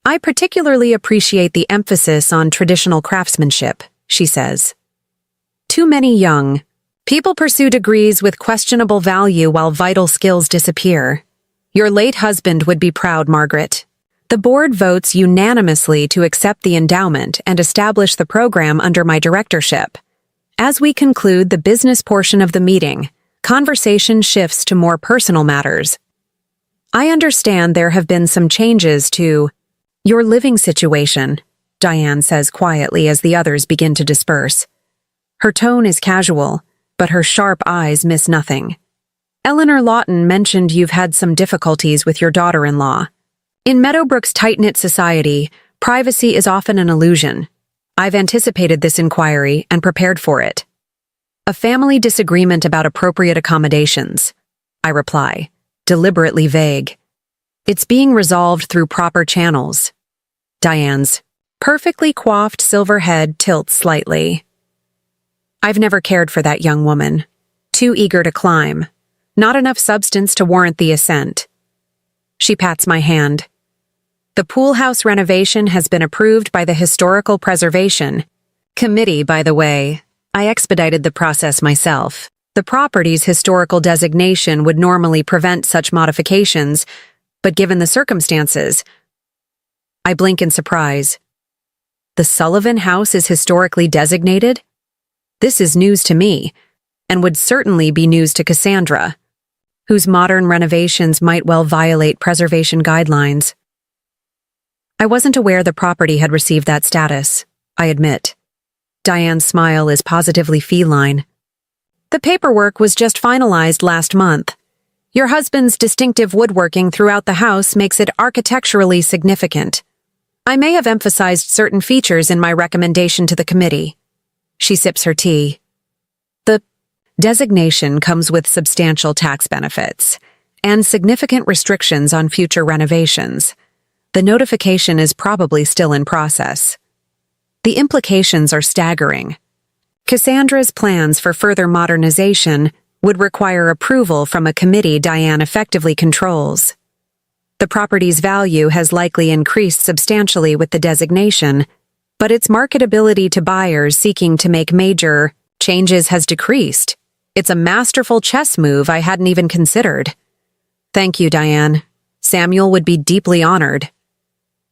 I particularly appreciate the emphasis on traditional craftsmanship, she says. Too many young people pursue degrees with questionable value while vital skills disappear. Your late husband would be proud, Margaret. The board votes unanimously to accept the endowment and establish the program under my directorship. As we conclude the business portion of the meeting, conversation shifts to more personal matters. I understand there have been some changes to your living situation, Diane says quietly as the others begin to disperse. Her tone is casual, but her sharp eyes miss nothing. Eleanor Lawton mentioned you've had some difficulties with your daughter-in-law. In Meadowbrook's tight-knit society, privacy is often an illusion. I've anticipated this inquiry and prepared for it. A family disagreement about appropriate accommodations, I reply, deliberately vague. It's being resolved through proper channels. Diane's perfectly coiffed silver head tilts slightly. I've never cared for that young woman. Too eager to climb. Not enough substance to warrant the ascent. She pats my hand. The pool house renovation has been approved by the Historical Preservation Committee, by the way. I expedited the process myself. The property's historical designation would normally prevent such modifications, but given the circumstances, I blink in surprise. The Sullivan House is historically designated? This is news to me, and would certainly be news to Cassandra, whose modern renovations might well violate preservation guidelines. I wasn't aware the property had received that status, I admit. Diane's smile is positively feline. The paperwork was just finalized last month. Your husband's distinctive woodworking throughout the house makes it architecturally significant. I may have emphasized certain features in my recommendation to the committee. She sips her tea. The designation comes with substantial tax benefits and significant restrictions on future renovations. The notification is probably still in process. The implications are staggering. Cassandra's plans for further modernization would require approval from a committee Diane effectively controls. The property's value has likely increased substantially with the designation, but its marketability to buyers seeking to make major changes has decreased. It's a masterful chess move I hadn't even considered. Thank you, Diane. Samuel would be deeply honored.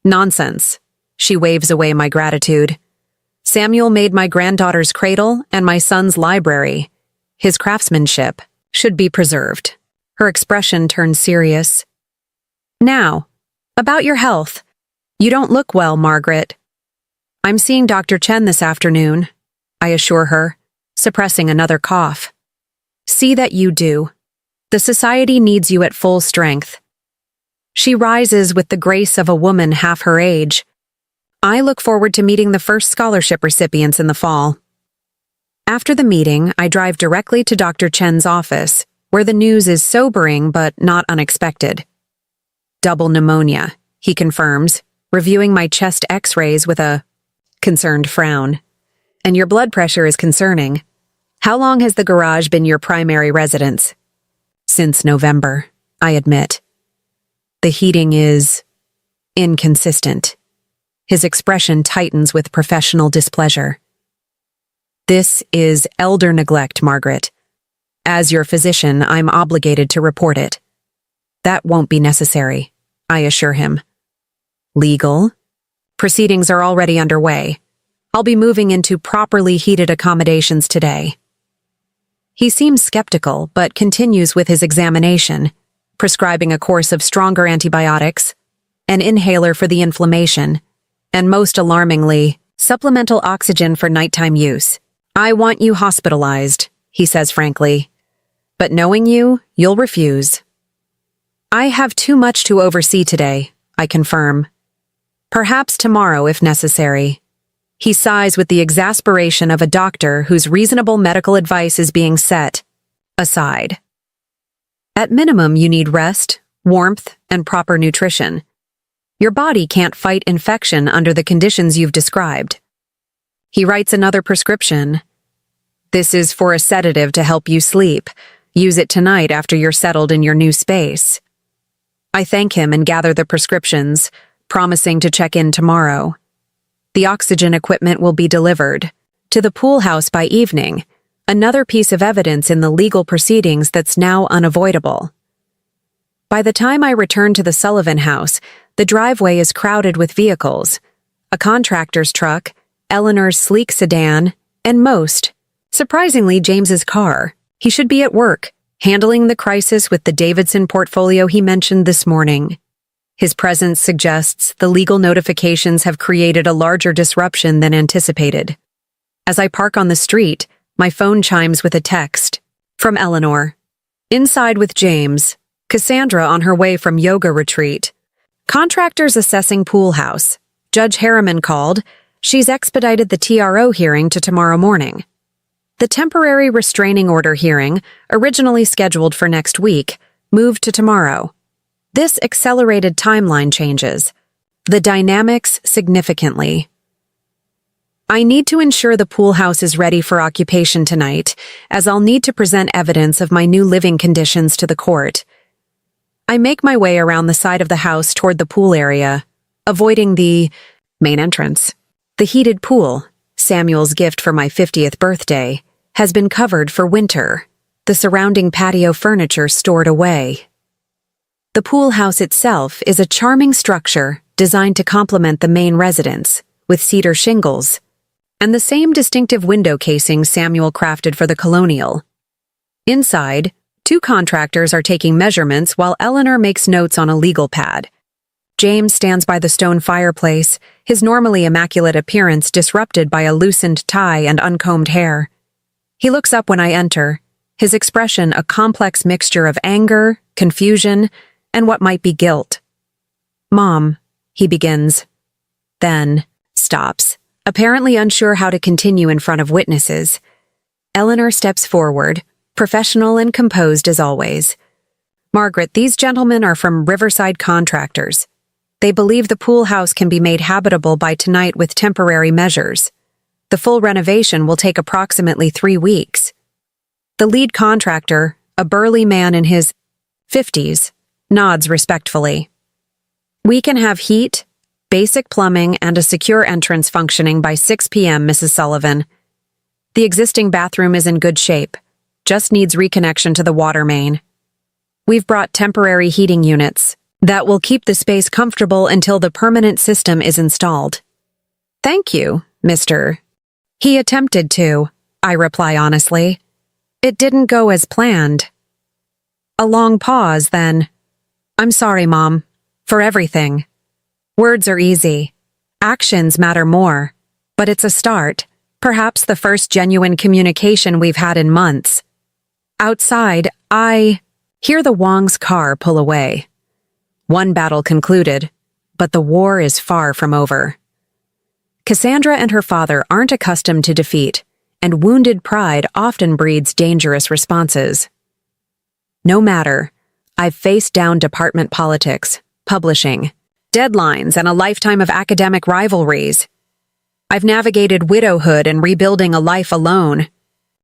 Nonsense. She waves away my gratitude. Samuel made my granddaughter's cradle and my son's library. His craftsmanship should be preserved. Her expression turned serious. Now, about your health. You don't look well, Margaret. I'm seeing Dr. Chen this afternoon, I assure her, suppressing another cough. See that you do. The society needs you at full strength. She rises with the grace of a woman half her age. I look forward to meeting the first scholarship recipients in the fall. After the meeting, I drive directly to Dr. Chen's office, where the news is sobering but not unexpected. Double pneumonia, he confirms, reviewing my chest x-rays with a concerned frown. And your blood pressure is concerning. How long has the garage been your primary residence? Since November, I admit. The heating is inconsistent. His expression tightens with professional displeasure. This is elder neglect, Margaret. As your physician, I'm obligated to report it. That won't be necessary, I assure him. Legal? Proceedings are already underway. I'll be moving into properly heated accommodations today. He seems skeptical, but continues with his examination, prescribing a course of stronger antibiotics, an inhaler for the inflammation, and most alarmingly, supplemental oxygen for nighttime use. I want you hospitalized, he says frankly. But knowing you, you'll refuse. I have too much to oversee today, I confirm. Perhaps tomorrow if necessary. He sighs with the exasperation of a doctor whose reasonable medical advice is being set aside. At minimum, you need rest, warmth, and proper nutrition. Your body can't fight infection under the conditions you've described. He writes another prescription. This is for a sedative to help you sleep. Use it tonight after you're settled in your new space. I thank him and gather the prescriptions, promising to check in tomorrow. The oxygen equipment will be delivered to the pool house by evening, another piece of evidence in the legal proceedings that's now unavoidable. By the time I return to the Sullivan house, the driveway is crowded with vehicles, a contractor's truck, Eleanor's sleek sedan, and surprisingly, James's car. He should be at work, handling the crisis with the Davidson portfolio he mentioned this morning. His presence suggests the legal notifications have created a larger disruption than anticipated. As I park on the street, my phone chimes with a text from Eleanor. Inside with James, Cassandra on her way from yoga retreat. Contractors assessing pool house. Judge Harriman called. She's expedited the TRO hearing to tomorrow morning. The temporary restraining order hearing, originally scheduled for next week, moved to tomorrow. This accelerated timeline changes the dynamics significantly. I need to ensure the pool house is ready for occupation tonight, as I'll need to present evidence of my new living conditions to the court. I make my way around the side of the house toward the pool area, avoiding the main entrance. The heated pool, Samuel's gift for my 50th birthday, has been covered for winter. the surrounding patio furniture stored away. The pool house itself is a charming structure designed to complement the main residence, with cedar shingles, and the same distinctive window casings Samuel crafted for the colonial. Inside, 2 contractors are taking measurements while Eleanor makes notes on a legal pad. James stands by the stone fireplace, his normally immaculate appearance disrupted by a loosened tie and uncombed hair. He looks up when I enter, his expression a complex mixture of anger, confusion, and what might be guilt. "Mom," he begins. Then stops, apparently unsure how to continue in front of witnesses. Eleanor steps forward, professional and composed as always. "Margaret, these gentlemen are from Riverside Contractors. They believe the pool house can be made habitable by tonight with temporary measures. The full renovation will take approximately 3 weeks. The lead contractor, a burly man in his 50s, nods respectfully. "We can have heat, basic plumbing, and a secure entrance functioning by 6 p.m., Mrs. Sullivan. The existing bathroom is in good shape, just needs reconnection to the water main. We've brought temporary heating units that will keep the space comfortable until the permanent system is installed." "Thank you, Mr." "He attempted to," I reply honestly. "It didn't go as planned." A long pause, then, "I'm sorry, Mom, for everything. Words are easy. Actions matter more. But it's a start, perhaps the first genuine communication we've had in months." Outside, I hear the Wong's car pull away. One battle concluded, but the war is far from over. Cassandra and her father aren't accustomed to defeat, and wounded pride often breeds dangerous responses. No matter, I've faced down department politics, publishing, deadlines, and a lifetime of academic rivalries. I've navigated widowhood and rebuilding a life alone.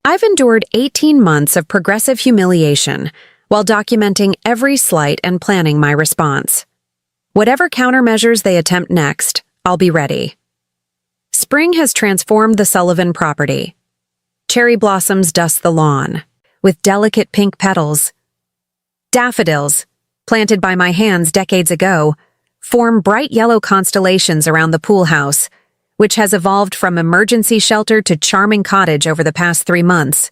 I've endured 18 months of progressive humiliation while documenting every slight and planning my response. Whatever countermeasures they attempt next, I'll be ready. Spring has transformed the Sullivan property. Cherry blossoms dust the lawn, with delicate pink petals. Daffodils, planted by my hands decades ago, form bright yellow constellations around the pool house, which has evolved from emergency shelter to charming cottage over the past 3 months.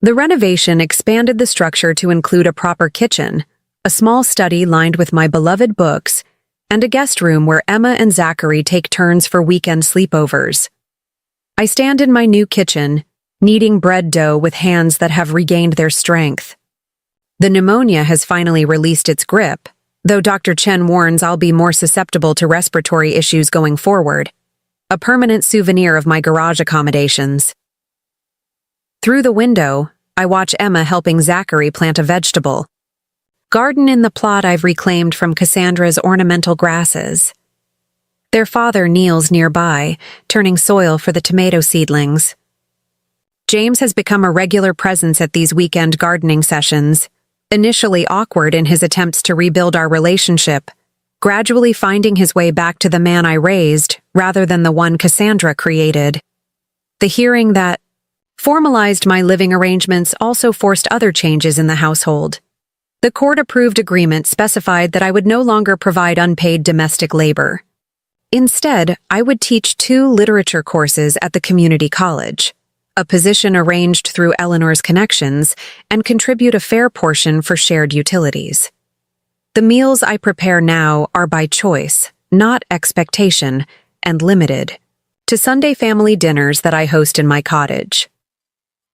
The renovation expanded the structure to include a proper kitchen, a small study lined with my beloved books, and a guest room where Emma and Zachary take turns for weekend sleepovers. I stand in my new kitchen, kneading bread dough with hands that have regained their strength. The pneumonia has finally released its grip, though Dr. Chen warns I'll be more susceptible to respiratory issues going forward, a permanent souvenir of my garage accommodations. Through the window, I watch Emma helping Zachary plant a vegetable. Garden in the plot I've reclaimed from Cassandra's ornamental grasses. Their father kneels nearby, turning soil for the tomato seedlings. James has become a regular presence at these weekend gardening sessions, initially awkward in his attempts to rebuild our relationship, gradually finding his way back to the man I raised rather than the one Cassandra created. The hearing that formalized my living arrangements also forced other changes in the household. The court-approved agreement specified that I would no longer provide unpaid domestic labor. Instead, I would teach 2 literature courses at the community college, a position arranged through Eleanor's connections, and contribute a fair portion for shared utilities. The meals I prepare now are by choice, not expectation, and limited to Sunday family dinners that I host in my cottage.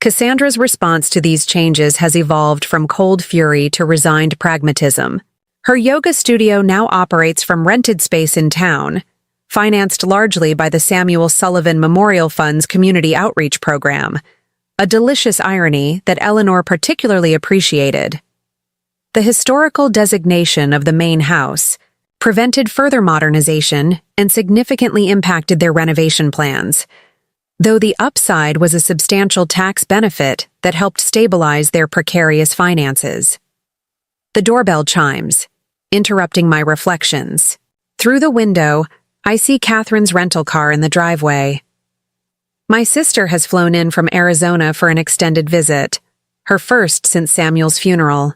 Cassandra's response to these changes has evolved from cold fury to resigned pragmatism. Her yoga studio now operates from rented space in town, financed largely by the Samuel Sullivan Memorial Fund's community outreach program, a delicious irony that Eleanor particularly appreciated. The historical designation of the main house prevented further modernization and significantly impacted their renovation plans, though the upside was a substantial tax benefit that helped stabilize their precarious finances. The doorbell chimes, interrupting my reflections. Through the window, I see Catherine's rental car in the driveway. My sister has flown in from Arizona for an extended visit. her first since Samuel's funeral.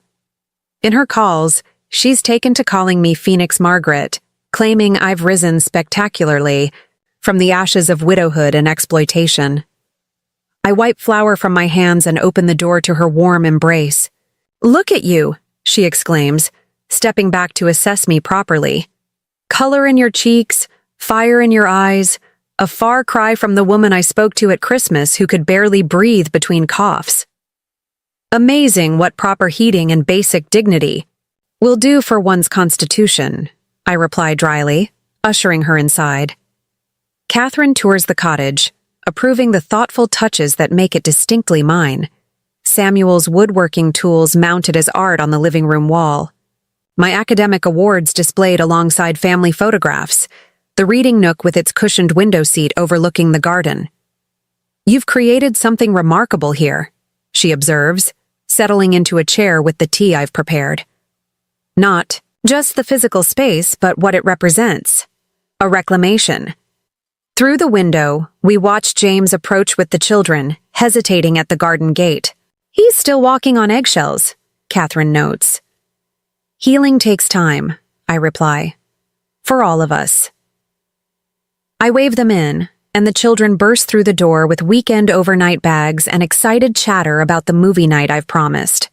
In her calls, she's taken to calling me Phoenix Margaret, claiming I've risen spectacularly from the ashes of widowhood and exploitation. I wipe flour from my hands and open the door to her warm embrace. "Look at you," she exclaims, stepping back to assess me properly. "Color in your cheeks, fire in your eyes, a far cry from the woman I spoke to at Christmas who could barely breathe between coughs. Amazing what proper heating and basic dignity will do for one's constitution," I reply dryly, ushering her inside. Catherine tours the cottage, approving the thoughtful touches that make it distinctly mine. Samuel's woodworking tools mounted as art on the living room wall. My academic awards displayed alongside family photographs, the reading nook with its cushioned window seat overlooking the garden. "You've created something remarkable here," she observes, settling into a chair with the tea I've prepared. "Not just the physical space, but what it represents. A reclamation." Through the window, we watch James approach with the children, hesitating at the garden gate. "He's still walking on eggshells," Catherine notes. "Healing takes time," I reply. "For all of us." I wave them in, and the children burst through the door with weekend overnight bags and excited chatter about the movie night I've promised.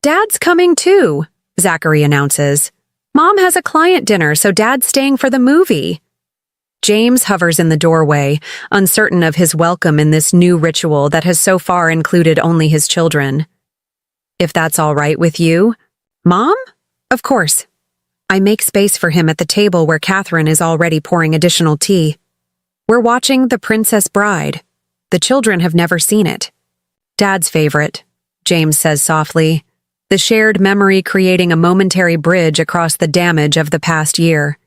"Dad's coming too," Zachary announces. "Mom has a client dinner, so Dad's staying for the movie." James hovers in the doorway, uncertain of his welcome in this new ritual that has so far included only his children. "If that's all right with you, Mom?" "Of course." I make space for him at the table where Catherine is already pouring additional tea. We're watching The Princess Bride. The children have never seen it. "Dad's favorite," James says softly, the shared memory creating a momentary bridge across the damage of the past year.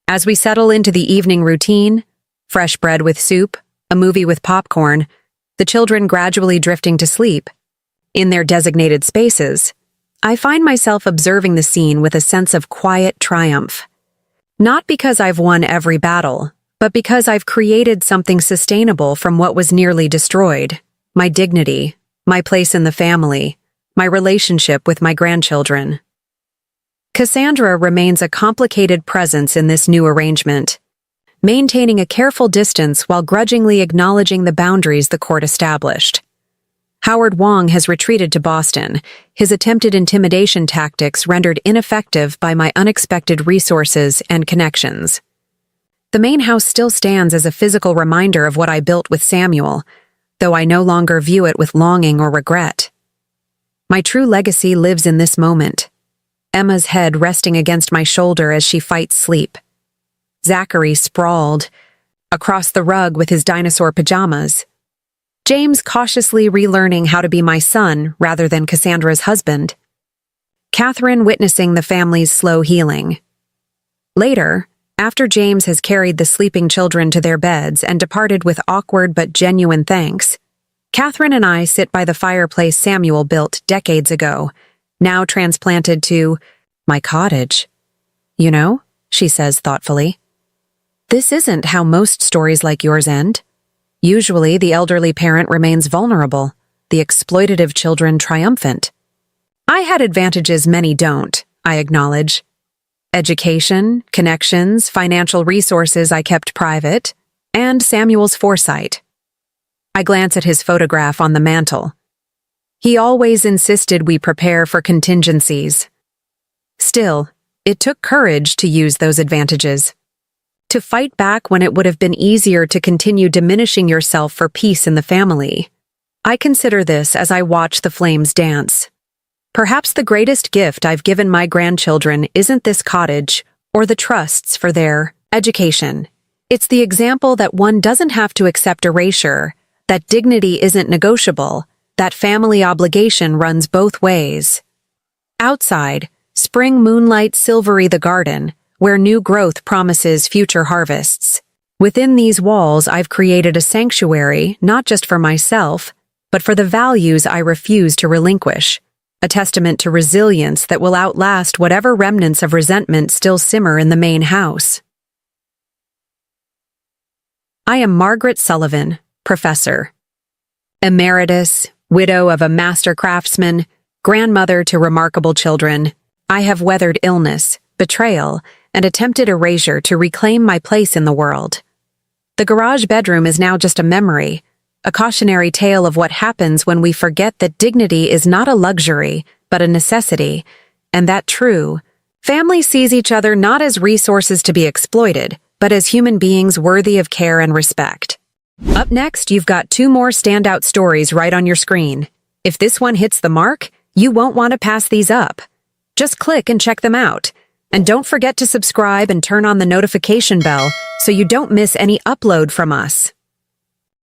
As we settle into the evening routine, fresh bread with soup, a movie with popcorn, the children gradually drifting to sleep, in their designated spaces, I find myself observing the scene with a sense of quiet triumph. Not because I've won every battle, but because I've created something sustainable from what was nearly destroyed: my dignity, my place in the family, my relationship with my grandchildren. Cassandra remains a complicated presence in this new arrangement, maintaining a careful distance while grudgingly acknowledging the boundaries the court established. Howard Wong has retreated to Boston, his attempted intimidation tactics rendered ineffective by my unexpected resources and connections. The main house still stands as a physical reminder of what I built with Samuel, though I no longer view it with longing or regret. My true legacy lives in this moment. Emma's head resting against my shoulder as she fights sleep. Zachary sprawled across the rug with his dinosaur pajamas. James cautiously relearning how to be my son rather than Cassandra's husband. Catherine witnessing the family's slow healing. Later, after James has carried the sleeping children to their beds and departed with awkward but genuine thanks, Catherine and I sit by the fireplace Samuel built decades ago, now transplanted to my cottage. "You know," she says thoughtfully, "this isn't how most stories like yours end. Usually the elderly parent remains vulnerable, the exploitative children triumphant. I had advantages many don't, I acknowledge. Education, connections, financial resources I kept private, and Samuel's foresight." I glance at his photograph on the mantel. He always insisted we prepare for contingencies. Still, it took courage to use those advantages. To fight back when it would have been easier to continue diminishing yourself for peace in the family. I consider this as I watch the flames dance. Perhaps the greatest gift I've given my grandchildren isn't this cottage or the trusts for their education. It's the example that one doesn't have to accept erasure, that dignity isn't negotiable, that family obligation runs both ways. Outside, spring moonlight silvery the garden, where new growth promises future harvests. Within these walls, I've created a sanctuary not just for myself, but for the values I refuse to relinquish, a testament to resilience that will outlast whatever remnants of resentment still simmer in the main house. I am Margaret Sullivan, Professor. Emeritus, Widow of a master craftsman, grandmother to remarkable children, I have weathered illness, betrayal, and attempted erasure to reclaim my place in the world. The garage bedroom is now just a memory, a cautionary tale of what happens when we forget that dignity is not a luxury, but a necessity, and that true family sees each other not as resources to be exploited, but as human beings worthy of care and respect. Up next, you've got 2 more standout stories right on your screen. If this one hits the mark, you won't want to pass these up. Just click and check them out. And don't forget to subscribe and turn on the notification bell so you don't miss any upload from us.